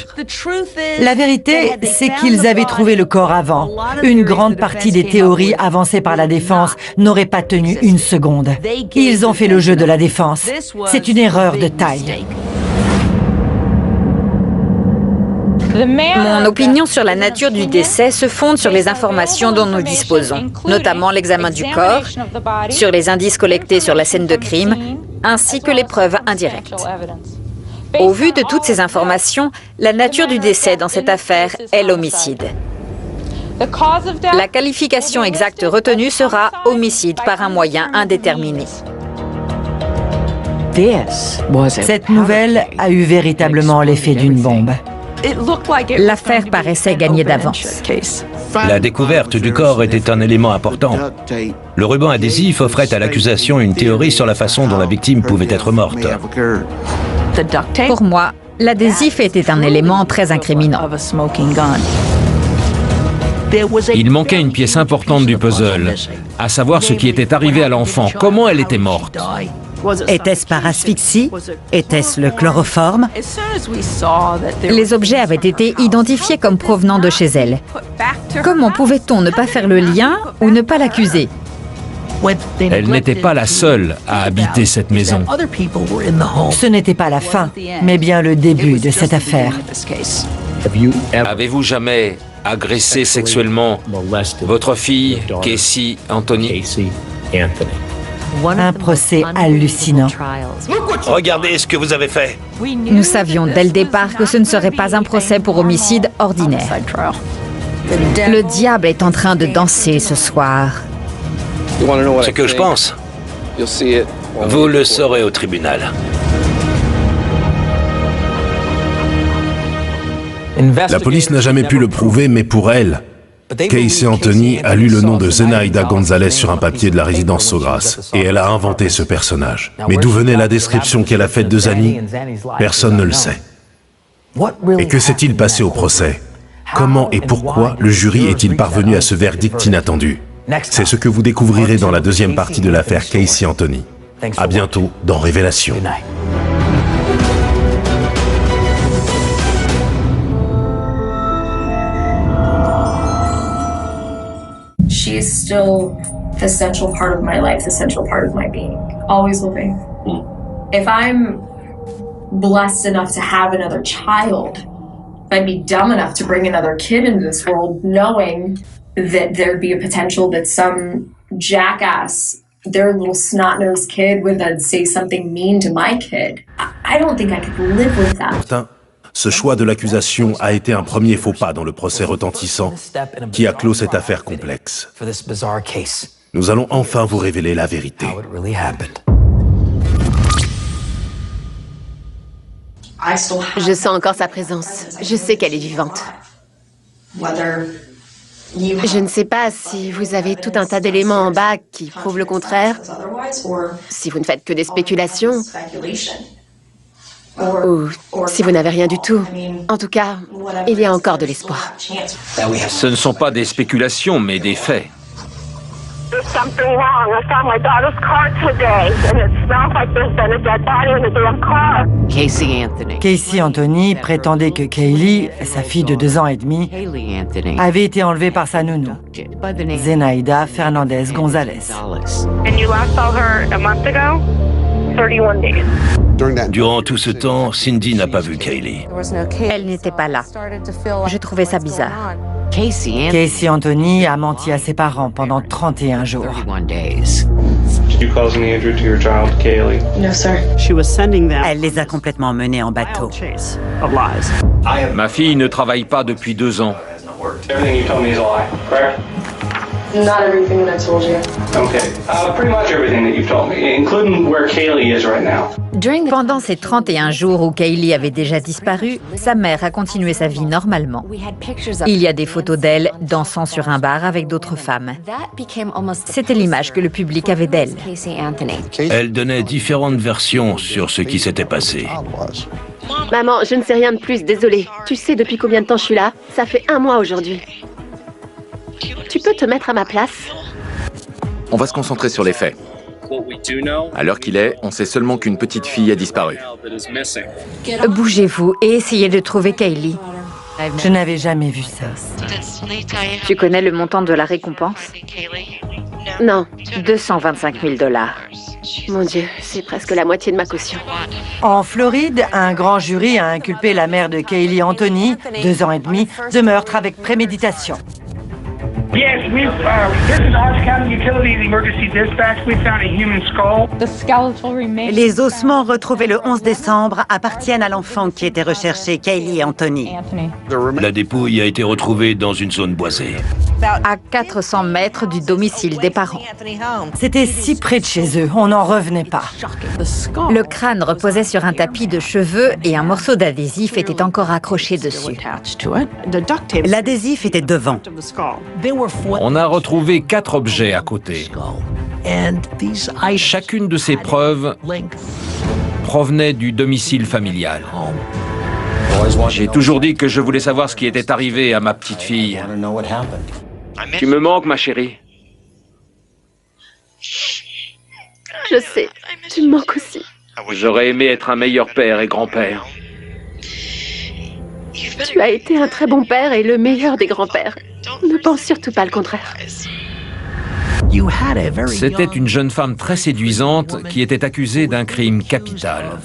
La vérité, c'est qu'ils avaient trouvé le corps avant. Une grande partie des théories avancées par la défense n'auraient pas tenu une seconde. Ils ont fait le jeu de la défense. C'est une erreur de taille. Mon opinion sur la nature du décès se fonde sur les informations dont nous disposons, notamment l'examen du corps, sur les indices collectés sur la scène de crime, ainsi que les preuves indirectes. Au vu de toutes ces informations, la nature du décès dans cette affaire est l'homicide. La qualification exacte retenue sera homicide par un moyen indéterminé. Cette nouvelle a eu véritablement l'effet d'une bombe. L'affaire paraissait gagnée d'avance. La découverte du corps était un élément important. Le ruban adhésif offrait à l'accusation une théorie sur la façon dont la victime pouvait être morte. Pour moi, l'adhésif était un élément très incriminant. Il manquait une pièce importante du puzzle, à savoir ce qui était arrivé à l'enfant, comment elle était morte. Était-ce par asphyxie? Était-ce le chloroforme? Les objets avaient été identifiés comme provenant de chez elle. Comment pouvait-on ne pas faire le lien ou ne pas l'accuser? Elle n'était pas la seule à habiter cette maison. Ce n'était pas la fin, mais bien le début de cette affaire. Avez-vous jamais agressé sexuellement votre fille, Casey Anthony? Un procès hallucinant. Regardez ce que vous avez fait. Nous savions dès le départ que ce ne serait pas un procès pour homicide ordinaire. Le diable est en train de danser ce soir. Ce que je pense, vous le saurez au tribunal. La police n'a jamais pu le prouver, mais pour elle, Casey Anthony a lu le nom de Zenaida Gonzalez sur un papier de la résidence Sawgrass, et elle a inventé ce personnage. Mais d'où venait la description qu'elle a faite de Zanny? Personne ne le sait. Et que s'est-il passé au procès? Comment et pourquoi le jury est-il parvenu à ce verdict inattendu? C'est ce que vous découvrirez dans la deuxième partie de l'affaire Casey Anthony. À bientôt dans Révélation. She is still the central part of my life, the central part of my being. Always will be. If I'm blessed enough to have another child, if I'd be dumb enough to bring another kid into this world, knowing that there'd be a potential that some jackass, their little snot-nosed kid would say something mean to my kid, I don't think I could live with that. Ce choix de l'accusation a été un premier faux pas dans le procès retentissant qui a clos cette affaire complexe. Nous allons enfin vous révéler la vérité. Je sens encore sa présence. Je sais qu'elle est vivante. Je ne sais pas si vous avez tout un tas d'éléments en bas qui prouvent le contraire, si vous ne faites que des spéculations, ou si vous n'avez rien du tout. En tout cas, il y a encore de l'espoir. Ce ne sont pas des spéculations, mais des faits. There's something wrong. I found my daughter's car today, and it smells like there's been a dead body in the damn car. Casey Anthony prétendait que Kaylee, sa fille de 2 ans et demi, avait été enlevée par sa nounou, Zenaida Fernandez Gonzalez. And you last saw her a month ago? 31 days. Durant tout ce temps, Cindy n'a pas vu Kaylee. Elle n'était pas là. Je trouvais ça bizarre. Casey Anthony a menti à ses parents pendant 31 jours. Elle les a complètement emmenés en bateau. Ma fille ne travaille pas depuis 2 ans. Not everything that I told you. Okay. Pretty much everything that you've told me, including where Kaylee is right now. Pendant ces 31 jours où Kaylee avait déjà disparu, sa mère a continué sa vie normalement. Il y a des photos d'elle dansant sur un bar avec d'autres femmes. C'était l'image que le public avait d'elle. Elle donnait différentes versions sur ce qui s'était passé. Maman, je ne sais rien de plus, désolée. Tu sais depuis combien de temps je suis là? Ça fait 1 mois aujourd'hui. Tu peux te mettre à ma place? On va se concentrer sur les faits. À l'heure qu'il est, on sait seulement qu'une petite fille a disparu. Bougez-vous et essayez de trouver Kaylee. Je n'avais jamais vu ça. Tu connais le montant de la récompense? Non. 225 000 $. Mon Dieu, c'est presque la moitié de ma caution. En Floride, un grand jury a inculpé la mère de Kaylee Anthony, 2 ans et demi, de meurtre avec préméditation. Yes, this is Orange County Utilities Emergency Dispatch. We found a human skull. Les ossements retrouvés le 11 décembre appartiennent à l'enfant qui était recherché, Kaylee Anthony. La dépouille a été retrouvée dans une zone boisée. À 400 mètres du domicile des parents. C'était si près de chez eux, on n'en revenait pas. Le crâne reposait sur un tapis de cheveux et un morceau d'adhésif était encore accroché dessus. L'adhésif était devant. On a retrouvé 4 objets à côté. Chacune de ces preuves provenait du domicile familial. J'ai toujours dit que je voulais savoir ce qui était arrivé à ma petite fille. Tu me manques, ma chérie. Je sais, tu me manques aussi. J'aurais aimé être un meilleur père et grand-père. Tu as été un très bon père et le meilleur des grands-pères. Ne pense surtout pas le contraire. C'était une jeune femme très séduisante qui était accusée d'un crime capital.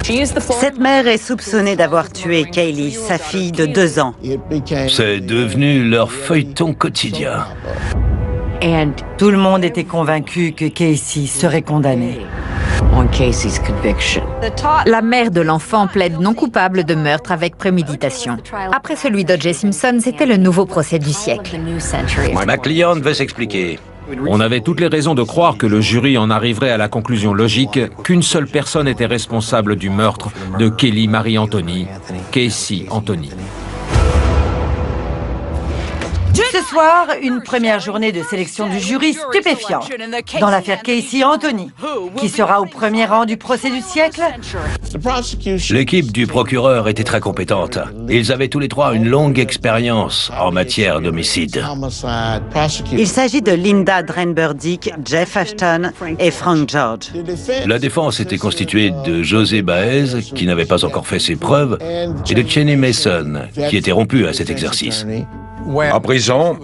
Cette mère est soupçonnée d'avoir tué Kaylee, sa fille de 2 ans. C'est devenu leur feuilleton quotidien. Tout le monde était convaincu que Casey serait condamnée. La mère de l'enfant plaide non coupable de meurtre avec préméditation. Après celui d'O.J. Simpson, c'était le nouveau procès du siècle. Ma cliente veut s'expliquer. On avait toutes les raisons de croire que le jury en arriverait à la conclusion logique qu'une seule personne était responsable du meurtre de Kelly Marie Anthony, Casey Anthony. Ce soir, une première journée de sélection du jury stupéfiante dans l'affaire Casey Anthony. Qui sera au premier rang du procès du siècle? L'équipe du procureur était très compétente. Ils avaient tous les trois une longue expérience en matière d'homicide. Il s'agit de Linda Drenberdick, Jeff Ashton et Frank George. La défense était constituée de José Baez, qui n'avait pas encore fait ses preuves, et de Cheney Mason, qui était rompu à cet exercice. En prison,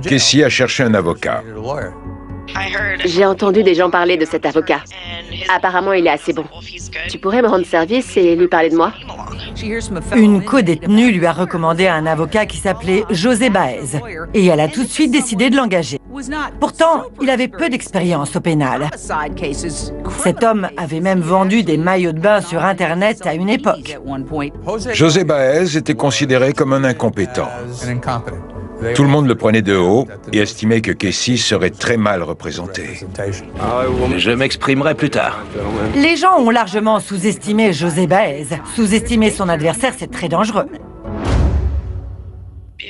Casey a cherché un avocat. J'ai entendu des gens parler de cet avocat. Apparemment, il est assez bon. Tu pourrais me rendre service et lui parler de moi? Une codétenue lui a recommandé un avocat qui s'appelait José Baez. Et elle a tout de suite décidé de l'engager. Pourtant, il avait peu d'expérience au pénal. Cet homme avait même vendu des maillots de bain sur Internet à une époque. José Baez était considéré comme un incompétent. Tout le monde le prenait de haut et estimait que Casey serait très mal représenté. Je m'exprimerai plus tard. Les gens ont largement sous-estimé José Baez. Sous-estimer son adversaire, c'est très dangereux.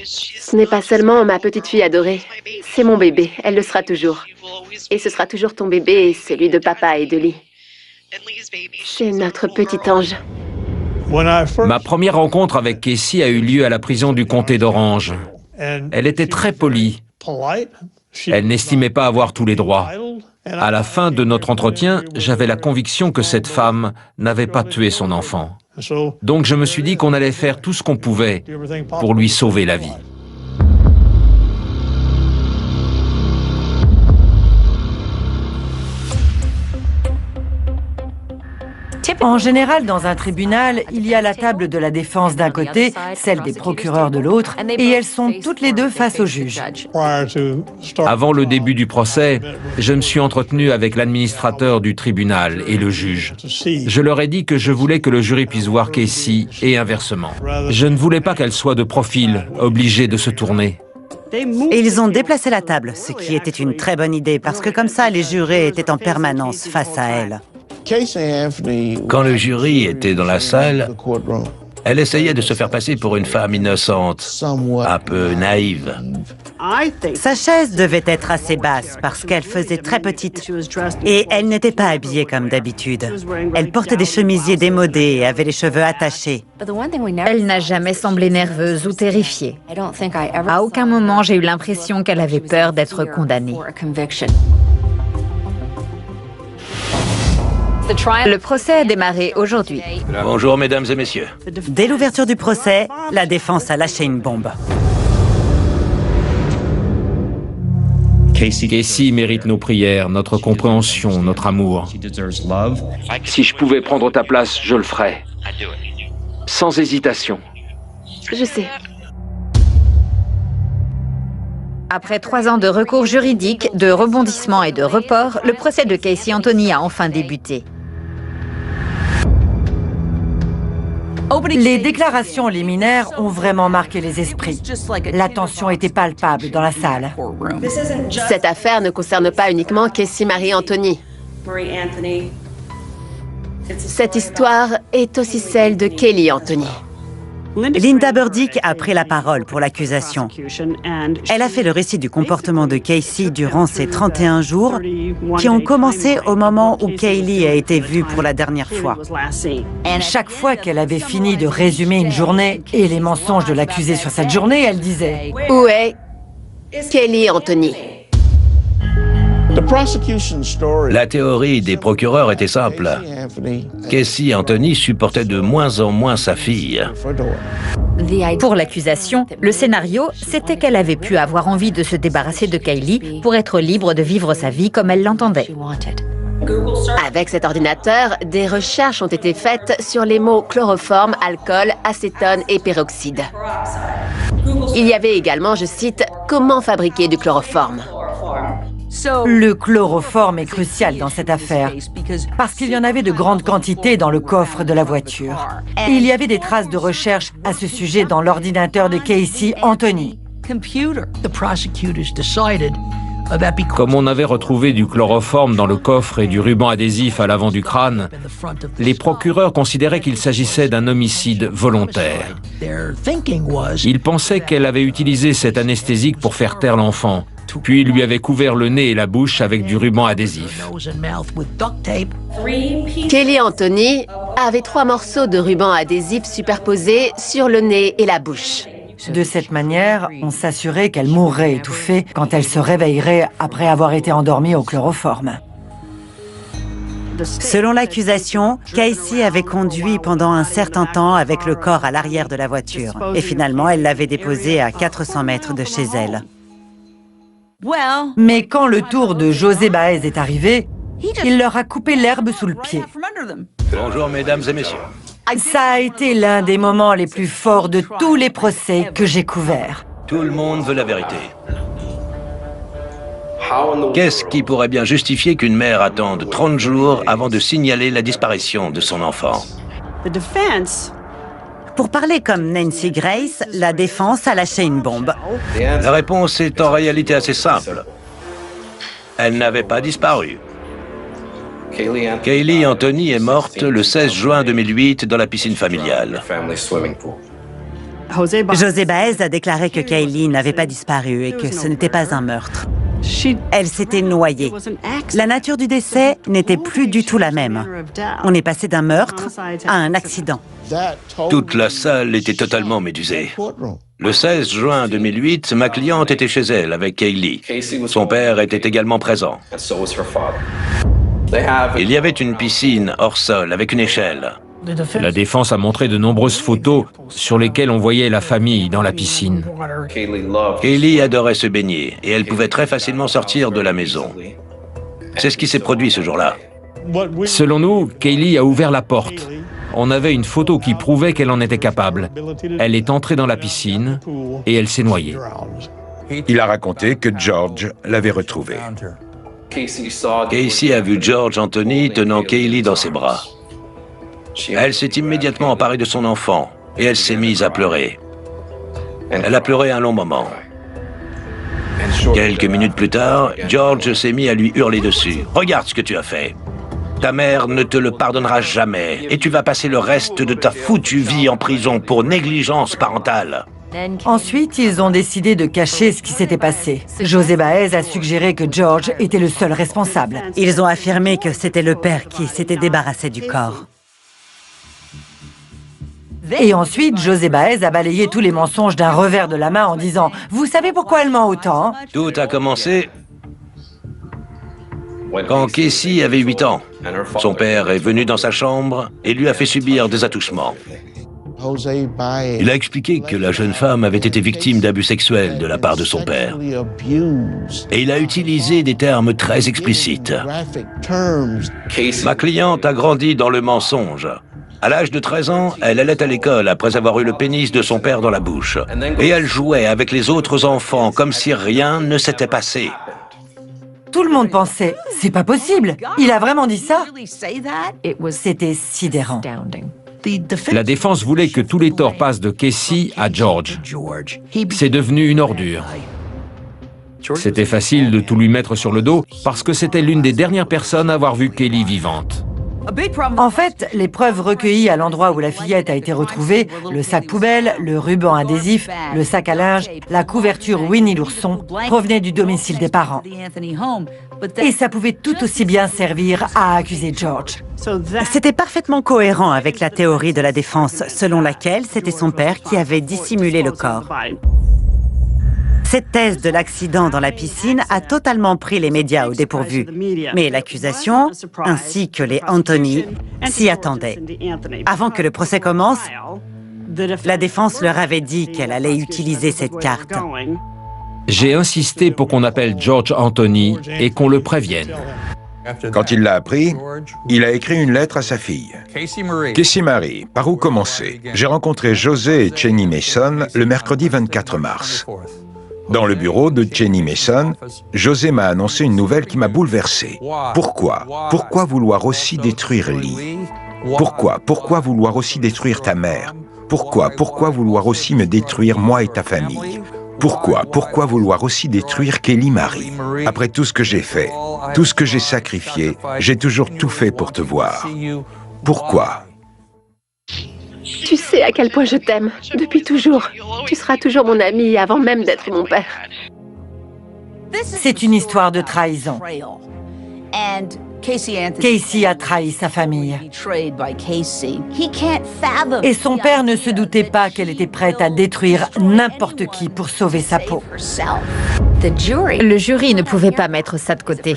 Ce n'est pas seulement ma petite fille adorée. C'est mon bébé, elle le sera toujours. Et ce sera toujours ton bébé et celui de papa et de Lee. C'est notre petit ange. Ma première rencontre avec Casey a eu lieu à la prison du comté d'Orange. Elle était très polie. Elle n'estimait pas avoir tous les droits. À la fin de notre entretien, j'avais la conviction que cette femme n'avait pas tué son enfant. Donc je me suis dit qu'on allait faire tout ce qu'on pouvait pour lui sauver la vie. En général, dans un tribunal, il y a la table de la défense d'un côté, celle des procureurs de l'autre, et elles sont toutes les deux face au juge. Avant le début du procès, je me suis entretenu avec l'administrateur du tribunal et le juge. Je leur ai dit que je voulais que le jury puisse voir Casey et inversement. Je ne voulais pas qu'elle soit de profil, obligée de se tourner. Et ils ont déplacé la table, ce qui était une très bonne idée, parce que comme ça, les jurés étaient en permanence face à elle. Quand le jury était dans la salle, elle essayait de se faire passer pour une femme innocente, un peu naïve. Sa chaise devait être assez basse parce qu'elle faisait très petite et elle n'était pas habillée comme d'habitude. Elle portait des chemisiers démodés et avait les cheveux attachés. Elle n'a jamais semblé nerveuse ou terrifiée. À aucun moment, j'ai eu l'impression qu'elle avait peur d'être condamnée. Le procès a démarré aujourd'hui. Bonjour, mesdames et messieurs. Dès l'ouverture du procès, la défense a lâché une bombe. Casey mérite nos prières, notre compréhension, notre amour. Si je pouvais prendre ta place, je le ferais. Sans hésitation. Je sais. Après 3 ans de recours juridiques, de rebondissements et de reports, le procès de Casey Anthony a enfin débuté. Les déclarations liminaires ont vraiment marqué les esprits. La tension était palpable dans la salle. Cette affaire ne concerne pas uniquement Casey Marie Anthony. Cette histoire est aussi celle de Kelly Anthony. Linda Burdick a pris la parole pour l'accusation. Elle a fait le récit du comportement de Casey durant ces 31 jours qui ont commencé au moment où Kaylee a été vue pour la dernière fois. Chaque fois qu'elle avait fini de résumer une journée et les mensonges de l'accusé sur cette journée, elle disait « Où est Kelly Anthony ?» La théorie des procureurs était simple. Casey Anthony supportait de moins en moins sa fille. Pour l'accusation, le scénario, c'était qu'elle avait pu avoir envie de se débarrasser de Kaylee pour être libre de vivre sa vie comme elle l'entendait. Avec cet ordinateur, des recherches ont été faites sur les mots chloroforme, alcool, acétone et peroxyde. Il y avait également, je cite, « Comment fabriquer du chloroforme ?» Le chloroforme est crucial dans cette affaire, parce qu'il y en avait de grandes quantités dans le coffre de la voiture. Et il y avait des traces de recherche à ce sujet dans l'ordinateur de Casey Anthony. Comme on avait retrouvé du chloroforme dans le coffre et du ruban adhésif à l'avant du crâne, les procureurs considéraient qu'il s'agissait d'un homicide volontaire. Ils pensaient qu'elle avait utilisé cet anesthésique pour faire taire l'enfant, puis lui avait couvert le nez et la bouche avec du ruban adhésif. Kelly Anthony avait 3 morceaux de ruban adhésif superposés sur le nez et la bouche. De cette manière, on s'assurait qu'elle mourrait étouffée quand elle se réveillerait après avoir été endormie au chloroforme. Selon l'accusation, Casey avait conduit pendant un certain temps avec le corps à l'arrière de la voiture. Et finalement, elle l'avait déposé à 400 mètres de chez elle. Mais quand le tour de José Baez est arrivé, il leur a coupé l'herbe sous le pied. Bonjour mesdames et messieurs. Ça a été l'un des moments les plus forts de tous les procès que j'ai couverts. Tout le monde veut la vérité. Qu'est-ce qui pourrait bien justifier qu'une mère attende 30 jours avant de signaler la disparition de son enfant? Pour parler comme Nancy Grace, la défense a lâché une bombe. La réponse est en réalité assez simple. Elle n'avait pas disparu. Kaylee Anthony est morte le 16 juin 2008 dans la piscine familiale. José Baez a déclaré que Kaylee n'avait pas disparu et que ce n'était pas un meurtre. Elle s'était noyée. La nature du décès n'était plus du tout la même. On est passé d'un meurtre à un accident. Toute la salle était totalement médusée. Le 16 juin 2008, ma cliente était chez elle avec Kaylee. Son père était également présent. Il y avait une piscine hors sol avec une échelle. La défense a montré de nombreuses photos sur lesquelles on voyait la famille dans la piscine. Kaylee adorait se baigner et elle pouvait très facilement sortir de la maison. C'est ce qui s'est produit ce jour-là. Selon nous, Kaylee a ouvert la porte. On avait une photo qui prouvait qu'elle en était capable. Elle est entrée dans la piscine et elle s'est noyée. Il a raconté que George l'avait retrouvée. Casey a vu George Anthony tenant Kaylee dans ses bras. Elle s'est immédiatement emparée de son enfant et elle s'est mise à pleurer. Elle a pleuré un long moment. Quelques minutes plus tard, George s'est mis à lui hurler dessus. « Regarde ce que tu as fait. Ta mère ne te le pardonnera jamais et tu vas passer le reste de ta foutue vie en prison pour négligence parentale. » Ensuite, ils ont décidé de cacher ce qui s'était passé. José Baez a suggéré que George était le seul responsable. Ils ont affirmé que c'était le père qui s'était débarrassé du corps. Et ensuite, José Baez a balayé tous les mensonges d'un revers de la main en disant « Vous savez pourquoi elle ment autant ?» Tout a commencé quand Casey avait 8 ans. Son père est venu dans sa chambre et lui a fait subir des attouchements. Il a expliqué que la jeune femme avait été victime d'abus sexuels de la part de son père. Et il a utilisé des termes très explicites. Ma cliente a grandi dans le mensonge. À l'âge de 13 ans, elle allait à l'école après avoir eu le pénis de son père dans la bouche. Et elle jouait avec les autres enfants comme si rien ne s'était passé. Tout le monde pensait « C'est pas possible, il a vraiment dit ça ?» C'était sidérant. La défense voulait que tous les torts passent de Casey à George. C'est devenu une ordure. C'était facile de tout lui mettre sur le dos parce que c'était l'une des dernières personnes à avoir vu Kaylee vivante. En fait, les preuves recueillies à l'endroit où la fillette a été retrouvée, le sac poubelle, le ruban adhésif, le sac à linge, la couverture Winnie l'ourson, provenaient du domicile des parents. Et ça pouvait tout aussi bien servir à accuser George. C'était parfaitement cohérent avec la théorie de la défense, selon laquelle c'était son père qui avait dissimulé le corps. Cette thèse de l'accident dans la piscine a totalement pris les médias au dépourvu. Mais l'accusation, ainsi que les Anthony, s'y attendaient. Avant que le procès commence, la défense leur avait dit qu'elle allait utiliser cette carte. J'ai insisté pour qu'on appelle George Anthony et qu'on le prévienne. Quand il l'a appris, il a écrit une lettre à sa fille. Casey Marie, par où commencer? J'ai rencontré José et Cheney Mason le mercredi 24 mars. Dans le bureau de Cheney Mason, José m'a annoncé une nouvelle qui m'a bouleversé. Pourquoi? Pourquoi vouloir aussi détruire Lee? Pourquoi? Pourquoi vouloir aussi détruire ta mère? Pourquoi? Pourquoi vouloir aussi me détruire moi et ta famille? Pourquoi? Pourquoi vouloir aussi détruire Kelly Marie? Après tout ce que j'ai fait, tout ce que j'ai sacrifié, j'ai toujours tout fait pour te voir. Pourquoi? Tu sais à quel point je t'aime, depuis toujours. Tu seras toujours mon ami avant même d'être mon père. C'est une histoire de trahison. Casey a trahi sa famille. Et son père ne se doutait pas qu'elle était prête à détruire n'importe qui pour sauver sa peau. Le jury ne pouvait pas mettre ça de côté.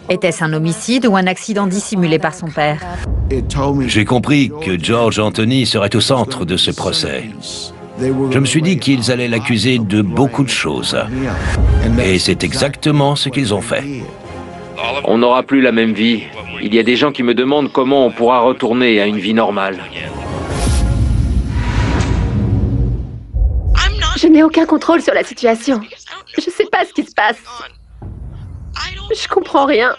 Était-ce un homicide ou un accident dissimulé par son père? J'ai compris que George Anthony serait au centre de ce procès. Je me suis dit qu'ils allaient l'accuser de beaucoup de choses. Et c'est exactement ce qu'ils ont fait. On n'aura plus la même vie. Il y a des gens qui me demandent comment on pourra retourner à une vie normale. Je n'ai aucun contrôle sur la situation. Je sais pas ce qui se passe. Je comprends rien.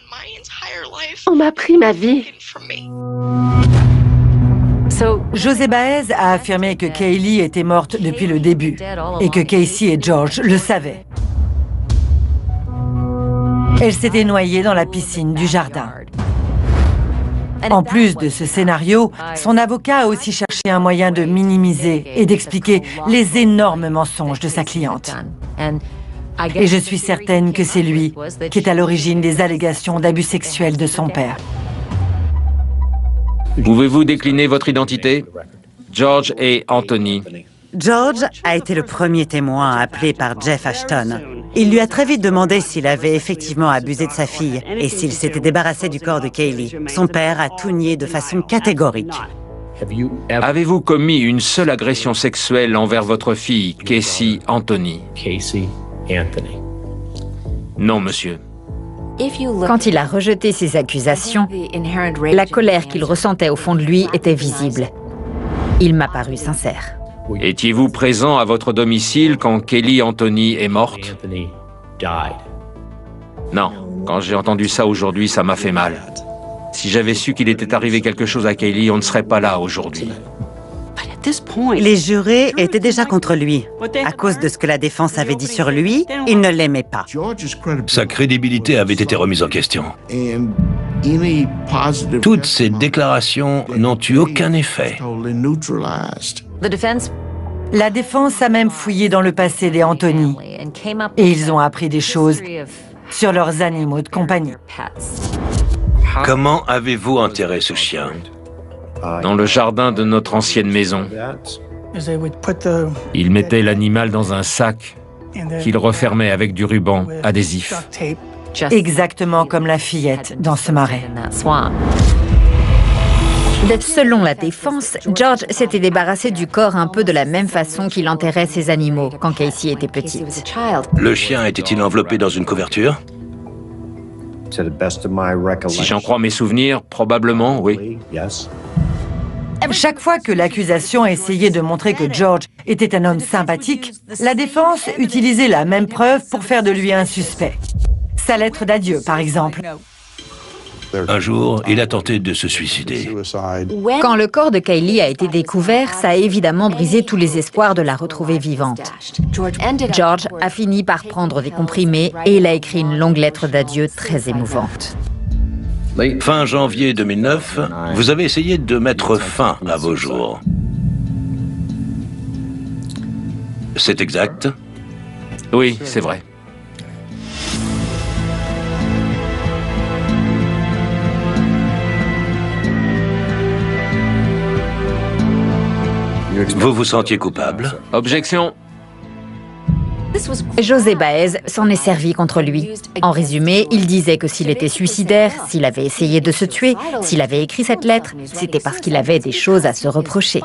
On m'a pris ma vie. José Baez a affirmé que Kaylee était morte depuis le début et que Casey et George le savaient. Elle s'était noyée dans la piscine du jardin. En plus de ce scénario, son avocat a aussi cherché un moyen de minimiser et d'expliquer les énormes mensonges de sa cliente. Et je suis certaine que c'est lui qui est à l'origine des allégations d'abus sexuels de son père. Pouvez-vous décliner votre identité? George et Anthony. George a été le premier témoin appelé par Jeff Ashton. Il lui a très vite demandé s'il avait effectivement abusé de sa fille et s'il s'était débarrassé du corps de Kaylee. Son père a tout nié de façon catégorique. Avez-vous commis une seule agression sexuelle envers votre fille, Casey Anthony? Non, monsieur. Quand il a rejeté ces accusations, la colère qu'il ressentait au fond de lui était visible. Il m'a paru sincère. Étiez-vous présent à votre domicile quand Kelly Anthony est morte? Non. Quand j'ai entendu ça aujourd'hui, ça m'a fait mal. Si j'avais su qu'il était arrivé quelque chose à Kelly, on ne serait pas là aujourd'hui. Les jurés étaient déjà contre lui. À cause de ce que la défense avait dit sur lui, ils ne l'aimaient pas. Sa crédibilité avait été remise en question. Toutes ces déclarations n'ont eu aucun effet. La défense a même fouillé dans le passé des Anthony et ils ont appris des choses sur leurs animaux de compagnie. Comment avez-vous enterré ce chien? Dans le jardin de notre ancienne maison. Ils mettaient l'animal dans un sac qu'ils refermaient avec du ruban adhésif. Exactement comme la fillette dans ce marais. Selon la défense, George s'était débarrassé du corps un peu de la même façon qu'il enterrait ses animaux quand Casey était petite. Le chien était-il enveloppé dans une couverture? Si j'en crois mes souvenirs, probablement, oui. Chaque fois que l'accusation essayait de montrer que George était un homme sympathique, la défense utilisait la même preuve pour faire de lui un suspect. Sa lettre d'adieu, par exemple. Un jour, il a tenté de se suicider. Quand le corps de Kaylee a été découvert, ça a évidemment brisé tous les espoirs de la retrouver vivante. George a fini par prendre des comprimés et il a écrit une longue lettre d'adieu très émouvante. Fin janvier 2009, vous avez essayé de mettre fin à vos jours. C'est exact? Oui, c'est vrai. Vous vous sentiez coupable? Objection. José Baez s'en est servi contre lui. En résumé, il disait que s'il était suicidaire, s'il avait essayé de se tuer, s'il avait écrit cette lettre, c'était parce qu'il avait des choses à se reprocher.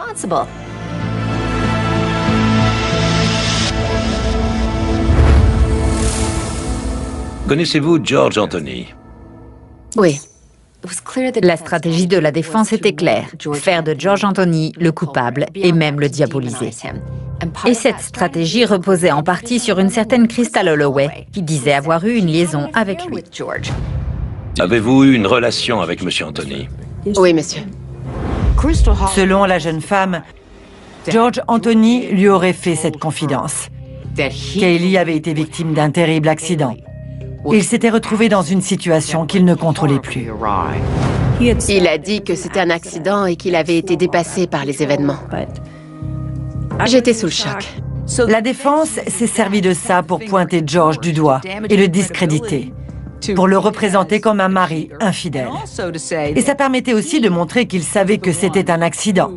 Connaissez-vous George Anthony? Oui. La stratégie de la défense était claire, faire de George Anthony le coupable et même le diaboliser. Et cette stratégie reposait en partie sur une certaine Crystal Holloway, qui disait avoir eu une liaison avec lui. Avez-vous eu une relation avec M. Anthony? Oui, monsieur. Selon la jeune femme, George Anthony lui aurait fait cette confidence. Kaylee avait été victime d'un terrible accident. Il s'était retrouvé dans une situation qu'il ne contrôlait plus. Il a dit que c'était un accident et qu'il avait été dépassé par les événements. J'étais sous le choc. La défense s'est servie de ça pour pointer George du doigt et le discréditer, pour le représenter comme un mari infidèle. Et ça permettait aussi de montrer qu'il savait que c'était un accident,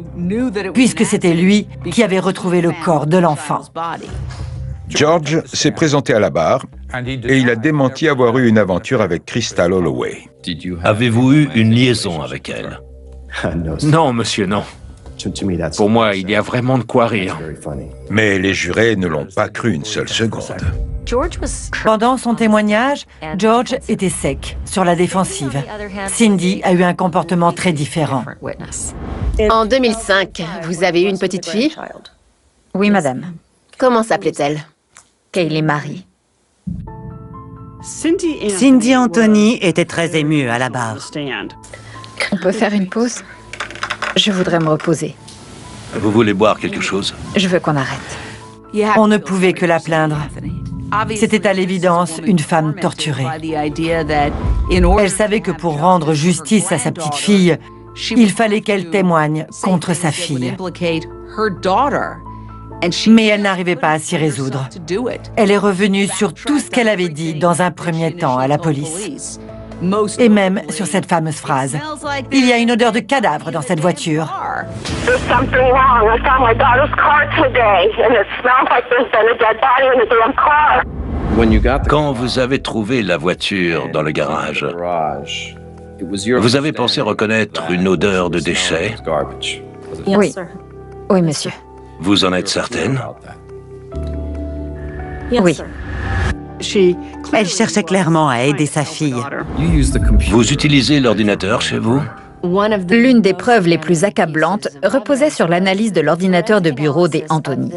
puisque c'était lui qui avait retrouvé le corps de l'enfant. George s'est présenté à la barre et il a démenti avoir eu une aventure avec Crystal Holloway. Avez-vous eu une liaison avec elle? Non, monsieur, non. Pour moi, il y a vraiment de quoi rire. Mais les jurés ne l'ont pas cru une seule seconde. Pendant son témoignage, George était sec, sur la défensive. Cindy a eu un comportement très différent. En 2005, vous avez eu une petite fille? Oui, madame. Comment s'appelait-elle? Kaylee Marie. Cindy Anthony était très émue à la barre. On peut faire une pause? Je voudrais me reposer. Vous voulez boire quelque chose? Je veux qu'on arrête. On ne pouvait que la plaindre. C'était à l'évidence une femme torturée. Elle savait que pour rendre justice à sa petite fille, il fallait qu'elle témoigne contre sa fille. Mais elle n'arrivait pas à s'y résoudre. Elle est revenue sur tout ce qu'elle avait dit dans un premier temps à la police. Et même sur cette fameuse phrase. Il y a une odeur de cadavre dans cette voiture. Quand vous avez trouvé la voiture dans le garage, vous avez pensé reconnaître une odeur de déchets? Oui. Oui, monsieur. Vous en êtes certaine? Oui. Elle cherchait clairement à aider sa fille. Vous utilisez l'ordinateur chez vous? L'une des preuves les plus accablantes reposait sur l'analyse de l'ordinateur de bureau des Anthony.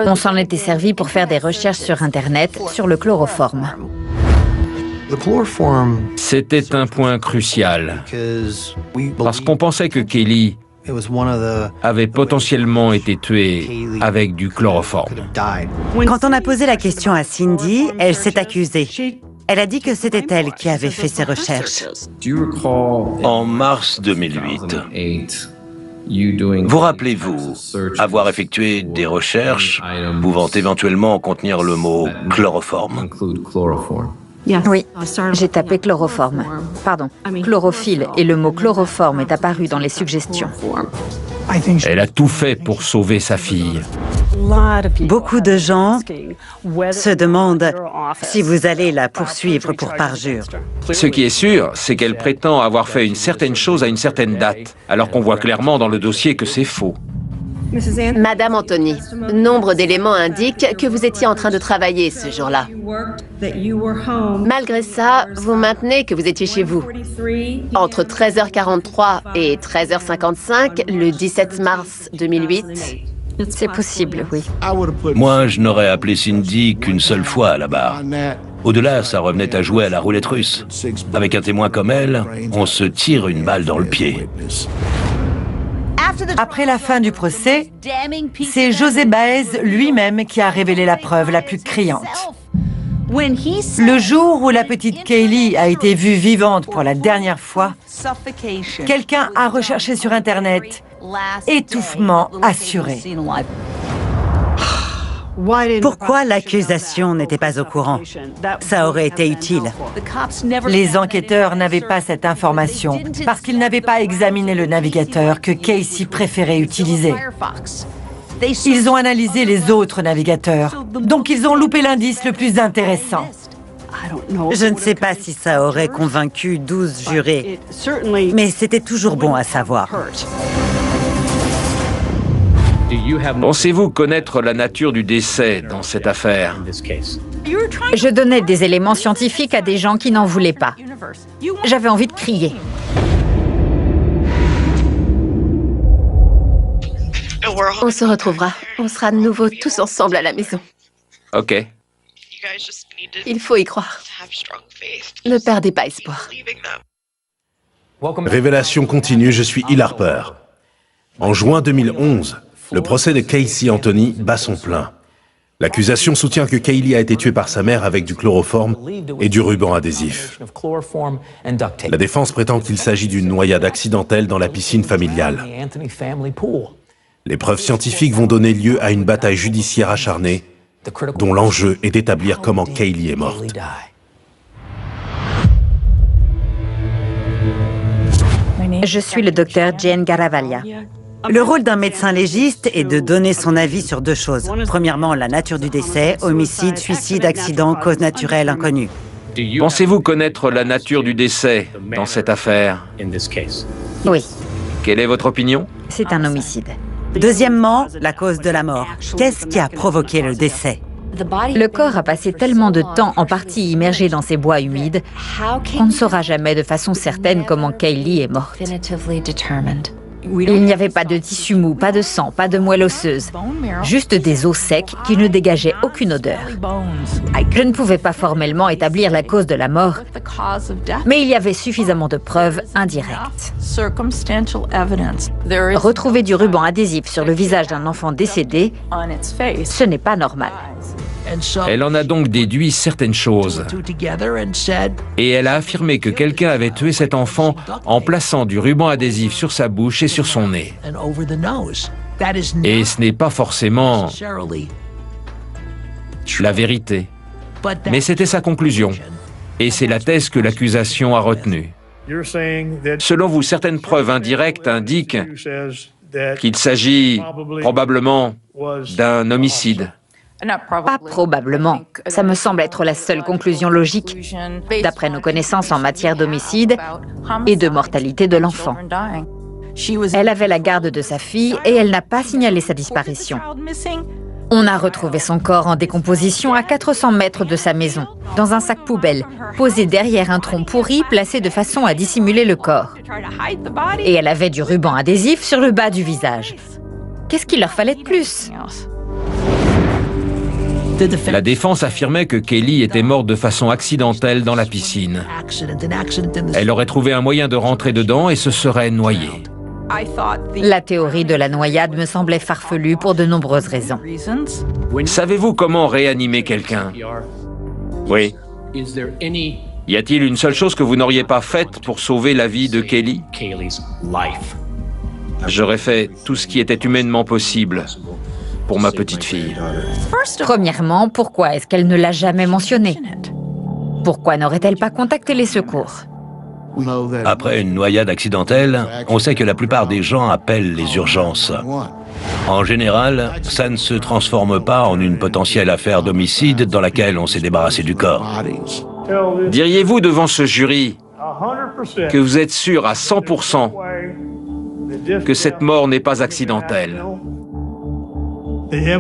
On s'en était servi pour faire des recherches sur Internet sur le chloroforme. C'était un point crucial, parce qu'on pensait que Kaylee avait potentiellement été tuée avec du chloroforme. Quand on a posé la question à Cindy, elle s'est accusée. Elle a dit que c'était elle qui avait fait ses recherches. En mars 2008, vous rappelez-vous avoir effectué des recherches pouvant éventuellement contenir le mot chloroforme? Oui, j'ai tapé chloroforme. Pardon, chlorophylle, et le mot chloroforme est apparu dans les suggestions. Elle a tout fait pour sauver sa fille. Beaucoup de gens se demandent si vous allez la poursuivre pour parjure. Ce qui est sûr, c'est qu'elle prétend avoir fait une certaine chose à une certaine date, alors qu'on voit clairement dans le dossier que c'est faux. Madame Anthony, nombre d'éléments indiquent que vous étiez en train de travailler ce jour-là. Malgré ça, vous maintenez que vous étiez chez vous. Entre 13h43 et 13h55, le 17 mars 2008. C'est possible, oui. Moi, je n'aurais appelé Cindy qu'une seule fois à la barre. Au-delà, ça revenait à jouer à la roulette russe. Avec un témoin comme elle, on se tire une balle dans le pied. Après la fin du procès, c'est José Baez lui-même qui a révélé la preuve la plus criante. Le jour où la petite Kaylee a été vue vivante pour la dernière fois, quelqu'un a recherché sur Internet « étouffement assuré ». Pourquoi l'accusation n'était pas au courant? Ça aurait été utile. Les enquêteurs n'avaient pas cette information parce qu'ils n'avaient pas examiné le navigateur que Casey préférait utiliser. Ils ont analysé les autres navigateurs, donc ils ont loupé l'indice le plus intéressant. Je ne sais pas si ça aurait convaincu 12 jurés, mais c'était toujours bon à savoir. Pensez-vous connaître la nature du décès dans cette affaire? Je donnais des éléments scientifiques à des gens qui n'en voulaient pas. J'avais envie de crier. On se retrouvera. On sera de nouveau tous ensemble à la maison. Ok. Il faut y croire. Ne perdez pas espoir. Révélation continue, je suis Hill Harper. En juin 2011, le procès de Casey Anthony bat son plein. L'accusation soutient que Kaylee a été tuée par sa mère avec du chloroforme et du ruban adhésif. La défense prétend qu'il s'agit d'une noyade accidentelle dans la piscine familiale. Les preuves scientifiques vont donner lieu à une bataille judiciaire acharnée, dont l'enjeu est d'établir comment Kaylee est morte. Je suis le docteur Jane Garavaglia. Le rôle d'un médecin légiste est de donner son avis sur deux choses. Premièrement, la nature du décès, homicide, suicide, accident, cause naturelle inconnue. Pensez-vous connaître la nature du décès dans cette affaire? Oui. Quelle est votre opinion? C'est un homicide. Deuxièmement, la cause de la mort. Qu'est-ce qui a provoqué le décès? Le corps a passé tellement de temps en partie immergé dans ces bois humides qu'on ne saura jamais de façon certaine comment Kaylee est morte. Il n'y avait pas de tissu mou, pas de sang, pas de moelle osseuse, juste des os secs qui ne dégageaient aucune odeur. Je ne pouvais pas formellement établir la cause de la mort, mais il y avait suffisamment de preuves indirectes. Retrouver du ruban adhésif sur le visage d'un enfant décédé, ce n'est pas normal. Elle en a donc déduit certaines choses. Et elle a affirmé que quelqu'un avait tué cet enfant en plaçant du ruban adhésif sur sa bouche et sur son nez. Et ce n'est pas forcément la vérité. Mais c'était sa conclusion. Et c'est la thèse que l'accusation a retenue. Selon vous, certaines preuves indirectes indiquent qu'il s'agit probablement d'un homicide. Pas probablement. Ça me semble être la seule conclusion logique, d'après nos connaissances en matière d'homicide et de mortalité de l'enfant. Elle avait la garde de sa fille et elle n'a pas signalé sa disparition. On a retrouvé son corps en décomposition à 400 mètres de sa maison, dans un sac poubelle, posé derrière un tronc pourri placé de façon à dissimuler le corps. Et elle avait du ruban adhésif sur le bas du visage. Qu'est-ce qu'il leur fallait de plus ? La défense affirmait que Kelly était morte de façon accidentelle dans la piscine. Elle aurait trouvé un moyen de rentrer dedans et se serait noyée. La théorie de la noyade me semblait farfelue pour de nombreuses raisons. Savez-vous comment réanimer quelqu'un? Oui. Y a-t-il une seule chose que vous n'auriez pas faite pour sauver la vie de Kelly? J'aurais fait tout ce qui était humainement possible pour ma petite fille. Premièrement, pourquoi est-ce qu'elle ne l'a jamais mentionné? Pourquoi n'aurait-elle pas contacté les secours? Après une noyade accidentelle, on sait que la plupart des gens appellent les urgences. En général, ça ne se transforme pas en une potentielle affaire d'homicide dans laquelle on s'est débarrassé du corps. Diriez-vous devant ce jury que vous êtes sûr à 100% que cette mort n'est pas accidentelle?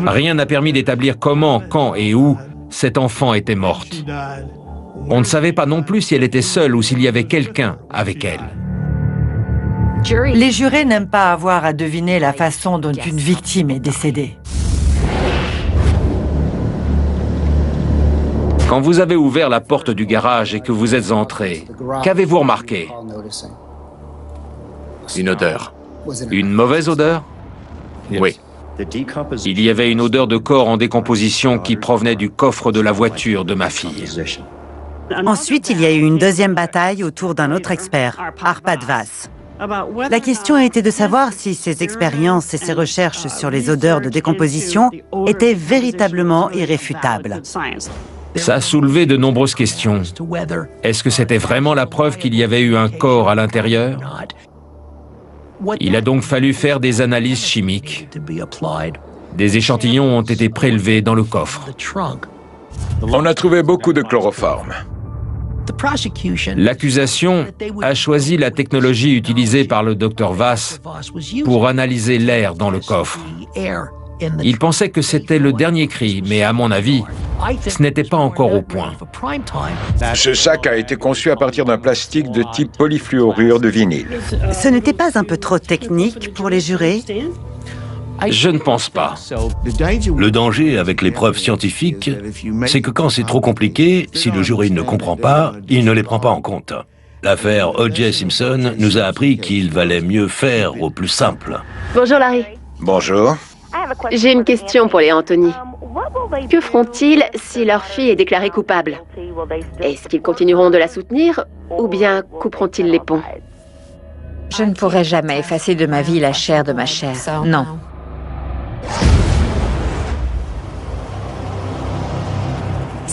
Rien n'a permis d'établir comment, quand et où cette enfant était morte. On ne savait pas non plus si elle était seule ou s'il y avait quelqu'un avec elle. Les jurés n'aiment pas avoir à deviner la façon dont une victime est décédée. Quand vous avez ouvert la porte du garage et que vous êtes entré, qu'avez-vous remarqué? Une odeur. Une mauvaise odeur? Oui. Il y avait une odeur de corps en décomposition qui provenait du coffre de la voiture de ma fille. Ensuite, il y a eu une deuxième bataille autour d'un autre expert, Arpad Vass. La question a été de savoir si ses expériences et ses recherches sur les odeurs de décomposition étaient véritablement irréfutables. Ça a soulevé de nombreuses questions. Est-ce que c'était vraiment la preuve qu'il y avait eu un corps à l'intérieur? Il a donc fallu faire des analyses chimiques. Des échantillons ont été prélevés dans le coffre. On a trouvé beaucoup de chloroforme. L'accusation a choisi la technologie utilisée par le Dr Vass pour analyser l'air dans le coffre. Il pensait que c'était le dernier cri, mais à mon avis, ce n'était pas encore au point. Ce sac a été conçu à partir d'un plastique de type polyfluorure de vinyle. Ce n'était pas un peu trop technique pour les jurés? Je ne pense pas. Le danger avec les preuves scientifiques, c'est que quand c'est trop compliqué, si le jury ne comprend pas, il ne les prend pas en compte. L'affaire O.J. Simpson nous a appris qu'il valait mieux faire au plus simple. Bonjour Larry. Bonjour. J'ai une question pour les Anthony. Que feront-ils si leur fille est déclarée coupable? Est-ce qu'ils continueront de la soutenir ou bien couperont-ils les ponts? Je ne pourrai jamais effacer de ma vie la chair de ma chair. Non.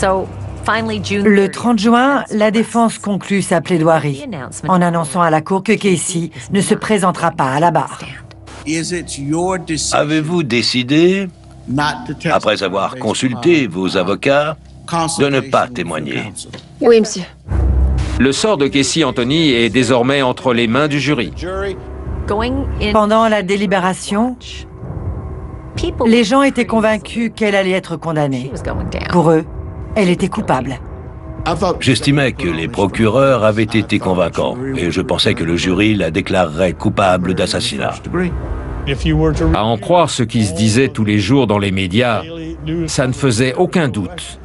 Le 30 juin, la défense conclut sa plaidoirie en annonçant à la cour que Casey ne se présentera pas à la barre. Avez-vous décidé, après avoir consulté vos avocats, de ne pas témoigner? Oui, monsieur. Le sort de Casey Anthony est désormais entre les mains du jury. Pendant la délibération, les gens étaient convaincus qu'elle allait être condamnée. Pour eux, elle était coupable. J'estimais que les procureurs avaient été convaincants et je pensais que le jury la déclarerait coupable d'assassinat. À en croire ce qui se disait tous les jours dans les médias, ça ne faisait aucun doute.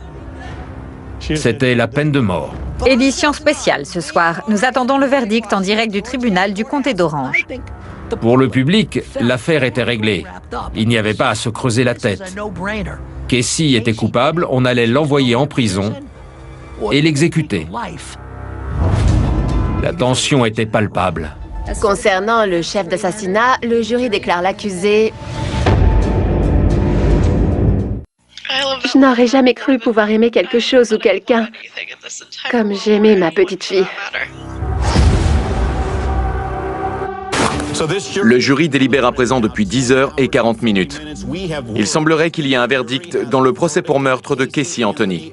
C'était la peine de mort. Édition spéciale ce soir. Nous attendons le verdict en direct du tribunal du comté d'Orange. Pour le public, l'affaire était réglée. Il n'y avait pas à se creuser la tête. Casey était coupable, on allait l'envoyer en prison et l'exécuter. La tension était palpable. Concernant le chef d'assassinat, le jury déclare l'accusé. Je n'aurais jamais cru pouvoir aimer quelque chose ou quelqu'un comme j'aimais ma petite fille. Le jury délibère à présent depuis 10h40. Il semblerait qu'il y ait un verdict dans le procès pour meurtre de Casey Anthony.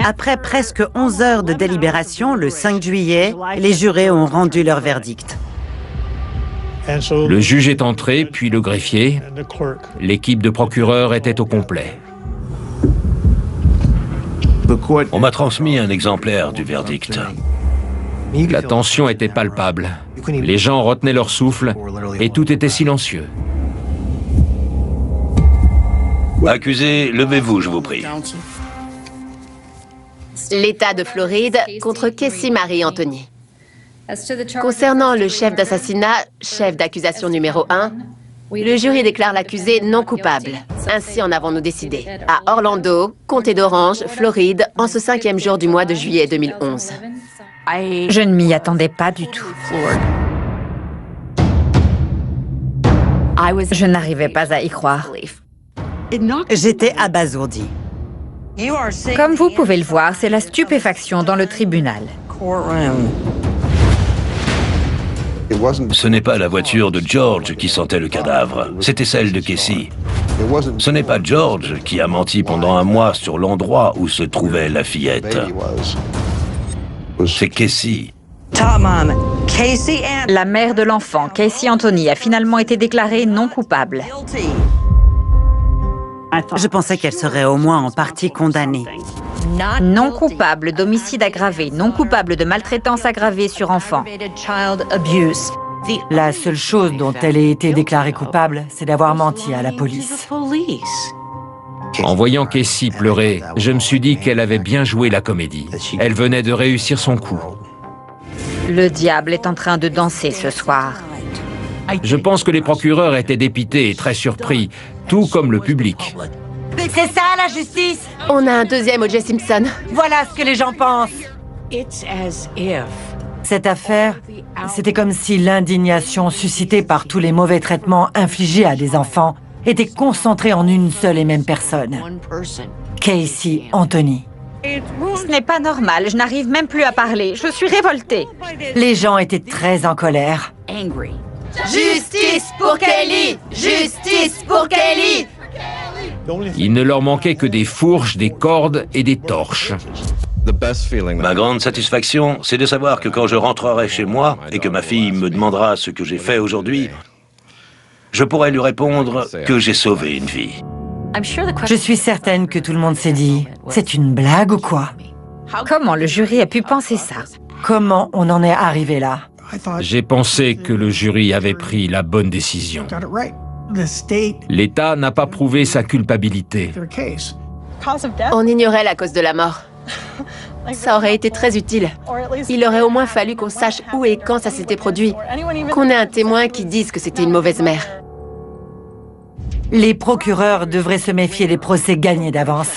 Après presque 11 heures de délibération, le 5 juillet, les jurés ont rendu leur verdict. Le juge est entré, puis le greffier. L'équipe de procureurs était au complet. On m'a transmis un exemplaire du verdict. La tension était palpable. Les gens retenaient leur souffle et tout était silencieux. Accusé, levez-vous, je vous prie. L'État de Floride contre Casey Marie Anthony. Concernant le chef d'assassinat, chef d'accusation numéro 1, le jury déclare l'accusé non coupable. Ainsi en avons-nous décidé. À Orlando, comté d'Orange, Floride, en ce 5e jour du mois de juillet 2011. Je ne m'y attendais pas du tout. Je n'arrivais pas à y croire. J'étais abasourdie. Comme vous pouvez le voir, c'est la stupéfaction dans le tribunal. Ce n'est pas la voiture de George qui sentait le cadavre, c'était celle de Casey. Ce n'est pas George qui a menti pendant un mois sur l'endroit où se trouvait la fillette. C'est Casey. La mère de l'enfant, Casey Anthony, a finalement été déclarée non coupable. Je pensais qu'elle serait au moins en partie condamnée. Non coupable d'homicide aggravé, non coupable de maltraitance aggravée sur enfant. La seule chose dont elle ait été déclarée coupable, c'est d'avoir menti à la police. En voyant Casey pleurer, je me suis dit qu'elle avait bien joué la comédie. Elle venait de réussir son coup. Le diable est en train de danser ce soir. Je pense que les procureurs étaient dépités et très surpris, tout comme le public. C'est ça la justice? On a un deuxième O.J. Simpson. Voilà ce que les gens pensent. Cette affaire, c'était comme si l'indignation suscitée par tous les mauvais traitements infligés à des enfants était concentrée en une seule et même personne. Casey Anthony. Ce n'est pas normal, je n'arrive même plus à parler. Je suis révoltée. Les gens étaient très en colère. Justice pour Kaylee! Justice pour Kaylee! Il ne leur manquait que des fourches, des cordes et des torches. Ma grande satisfaction, c'est de savoir que quand je rentrerai chez moi et que ma fille me demandera ce que j'ai fait aujourd'hui, je pourrai lui répondre que j'ai sauvé une vie. Je suis certaine que tout le monde s'est dit, c'est une blague ou quoi? Comment le jury a pu penser ça? Comment on en est arrivé là? J'ai pensé que le jury avait pris la bonne décision. L'État n'a pas prouvé sa culpabilité. On ignorait la cause de la mort. Ça aurait été très utile. Il aurait au moins fallu qu'on sache où et quand ça s'était produit. Qu'on ait un témoin qui dise que c'était une mauvaise mère. Les procureurs devraient se méfier des procès gagnés d'avance.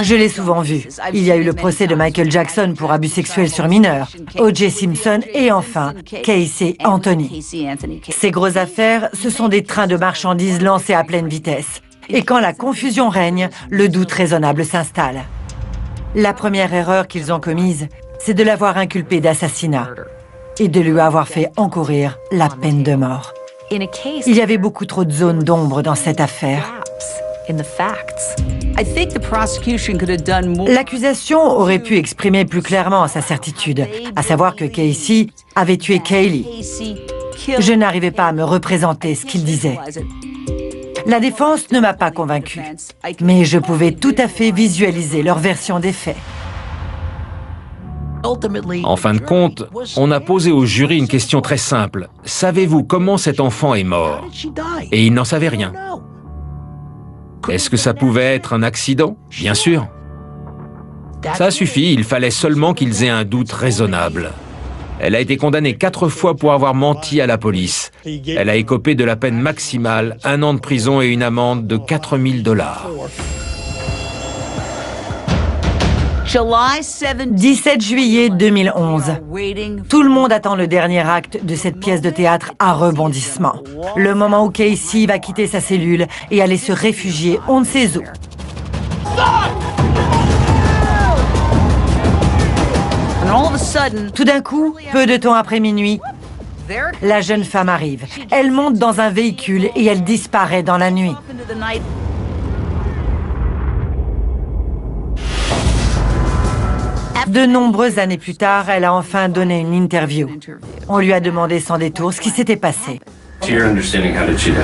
Je l'ai souvent vu. Il y a eu le procès de Michael Jackson pour abus sexuels sur mineurs, O.J. Simpson et enfin Casey Anthony. Ces grosses affaires, ce sont des trains de marchandises lancés à pleine vitesse. Et quand la confusion règne, le doute raisonnable s'installe. La première erreur qu'ils ont commise, c'est de l'avoir inculpé d'assassinat et de lui avoir fait encourir la peine de mort. Il y avait beaucoup trop de zones d'ombre dans cette affaire. L'accusation aurait pu exprimer plus clairement sa certitude, à savoir que Casey avait tué Kaylee. Je n'arrivais pas à me représenter ce qu'il disait. La défense ne m'a pas convaincue, mais je pouvais tout à fait visualiser leur version des faits. En fin de compte, on a posé au jury une question très simple. Savez-vous comment cet enfant est mort? Et ils n'en savaient rien. Est-ce que ça pouvait être un accident? Bien sûr. Ça suffit, il fallait seulement qu'ils aient un doute raisonnable. Elle a été condamnée 4 fois pour avoir menti à la police. Elle a écopé de la peine maximale, 1 an de prison et une amende de $4000. 17 juillet 2011. Tout le monde attend le dernier acte de cette pièce de théâtre à rebondissement. Le moment où Casey va quitter sa cellule et aller se réfugier on ne sait où. Tout d'un coup, peu de temps après minuit, la jeune femme arrive. Elle monte dans un véhicule et elle disparaît dans la nuit. De nombreuses années plus tard, elle a enfin donné une interview. On lui a demandé sans détour ce qui s'était passé. To your understanding, how did she die?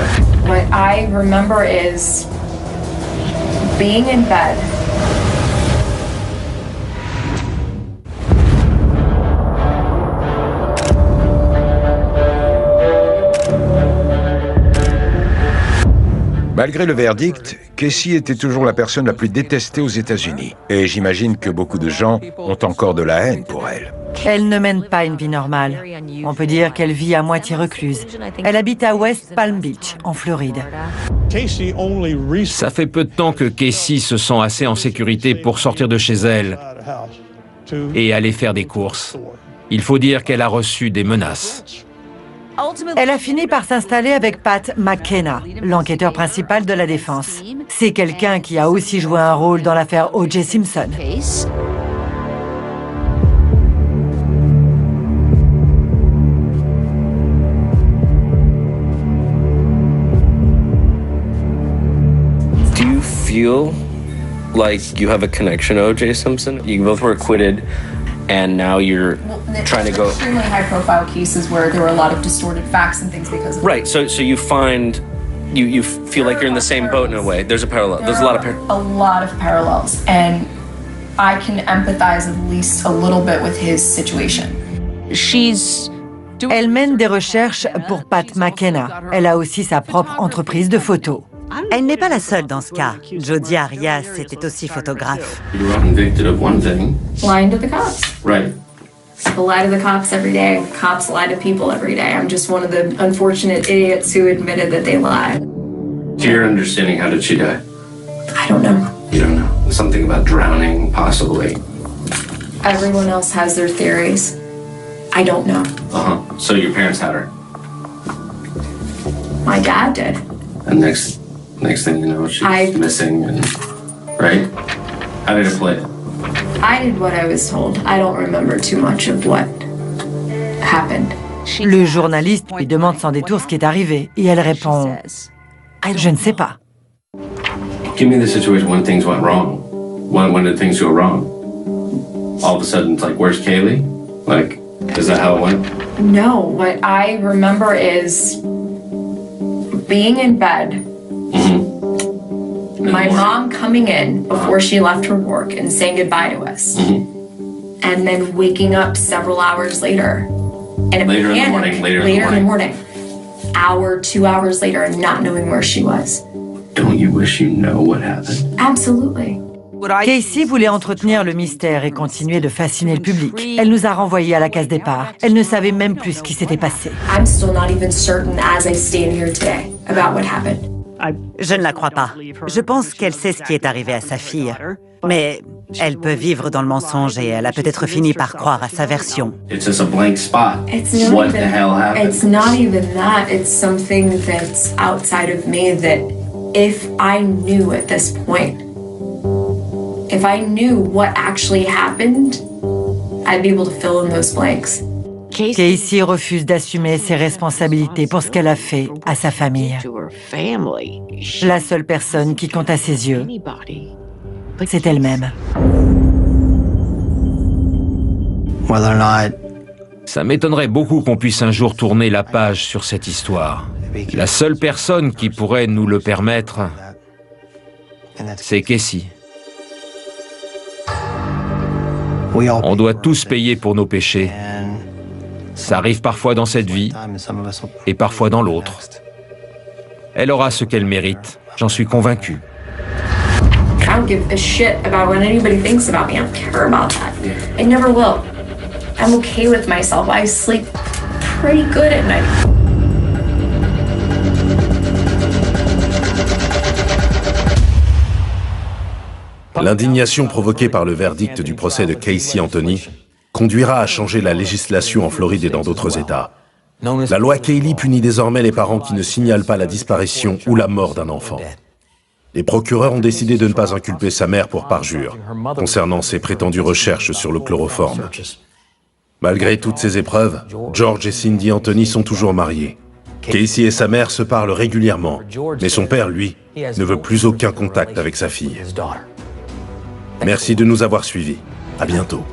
What I remember is being in bed. Malgré le verdict, Casey était toujours la personne la plus détestée aux États-Unis. Et j'imagine que beaucoup de gens ont encore de la haine pour elle. Elle ne mène pas une vie normale. On peut dire qu'elle vit à moitié recluse. Elle habite à West Palm Beach, en Floride. Ça fait peu de temps que Casey se sent assez en sécurité pour sortir de chez elle et aller faire des courses. Il faut dire qu'elle a reçu des menaces. Elle a fini par s'installer avec Pat McKenna, l'enquêteur principal de la défense. C'est quelqu'un qui a aussi joué un rôle dans l'affaire O.J. Simpson. Do you feel like you have a connection to O.J. Simpson? You both were acquitted, and now you're trying to go. Extremely high-profile cases where there were a lot of distorted facts and things because of. Right. So you find you feel like you're in the same boat in a way. There's a parallel. There's a lot of a lot of parallels, and I can empathize at least a little bit with his situation. Elle mène des recherches pour Pat McKenna. Elle a aussi sa propre entreprise de photos. Elle n'est pas la seule dans ce cas. Jodi Arias était aussi photographe. You were convicted of one thing. Lying to the cops. Right. People lie to the cops every day. Cops lie to people every day. I'm just one of the unfortunate idiots who admitted that they lied. To your understanding, how did she die? I don't know. You don't know. Something about drowning, possibly. Everyone else has their theories. I don't know. Uh-huh. So your parents had her. My dad did. And next thing you know, she's missing, and right? How did it play? I did what I was told. I don't remember too much of what happened. Le journaliste lui demande sans détour ce qui est arrivé et elle répond « Je ne sais pas ». Give me the situation when things went wrong. When did things go wrong? All of a sudden, it's like, where's Kaylee? Like, is that how it went? No, what I remember is being in bed, my mom coming in before she left her work and saying goodbye to us, and then waking up several hours later. And Later in the morning. Hour, 2 hours later, and not knowing where she was. Don't you wish you know what happened? Absolutely. Casey voulait entretenir le mystère et continuer de fasciner le public. Elle nous a renvoyés à la case départ. Elle ne savait même plus ce qui s'était passé. I'm still not even certain as I stand here today about what happened. Je ne la crois pas. Je pense qu'elle sait ce qui est arrivé à sa fille. Mais elle peut vivre dans le mensonge et elle a peut-être fini par croire à sa version. It's just a blank spot. What the hell happened? It's not even that. It's something that's outside of me that if I knew at this point, if I knew what actually happened, I'd be able to fill in those blanks. Casey refuse d'assumer ses responsabilités pour ce qu'elle a fait à sa famille. La seule personne qui compte à ses yeux, c'est elle-même. Ça m'étonnerait beaucoup qu'on puisse un jour tourner la page sur cette histoire. La seule personne qui pourrait nous le permettre, c'est Casey. On doit tous payer pour nos péchés. Ça arrive parfois dans cette vie et parfois dans l'autre. Elle aura ce qu'elle mérite, j'en suis convaincu. I don't give a shit about what anybody thinks about me. I don't care about that. I never will. I'm okay with myself. I sleep pretty good at night. L'indignation provoquée par le verdict du procès de Casey Anthony conduira à changer la législation en Floride et dans d'autres États. La loi Caylee punit désormais les parents qui ne signalent pas la disparition ou la mort d'un enfant. Les procureurs ont décidé de ne pas inculper sa mère pour parjure, concernant ses prétendues recherches sur le chloroforme. Malgré toutes ces épreuves, George et Cindy Anthony sont toujours mariés. Casey et sa mère se parlent régulièrement, mais son père, lui, ne veut plus aucun contact avec sa fille. Merci de nous avoir suivis. À bientôt.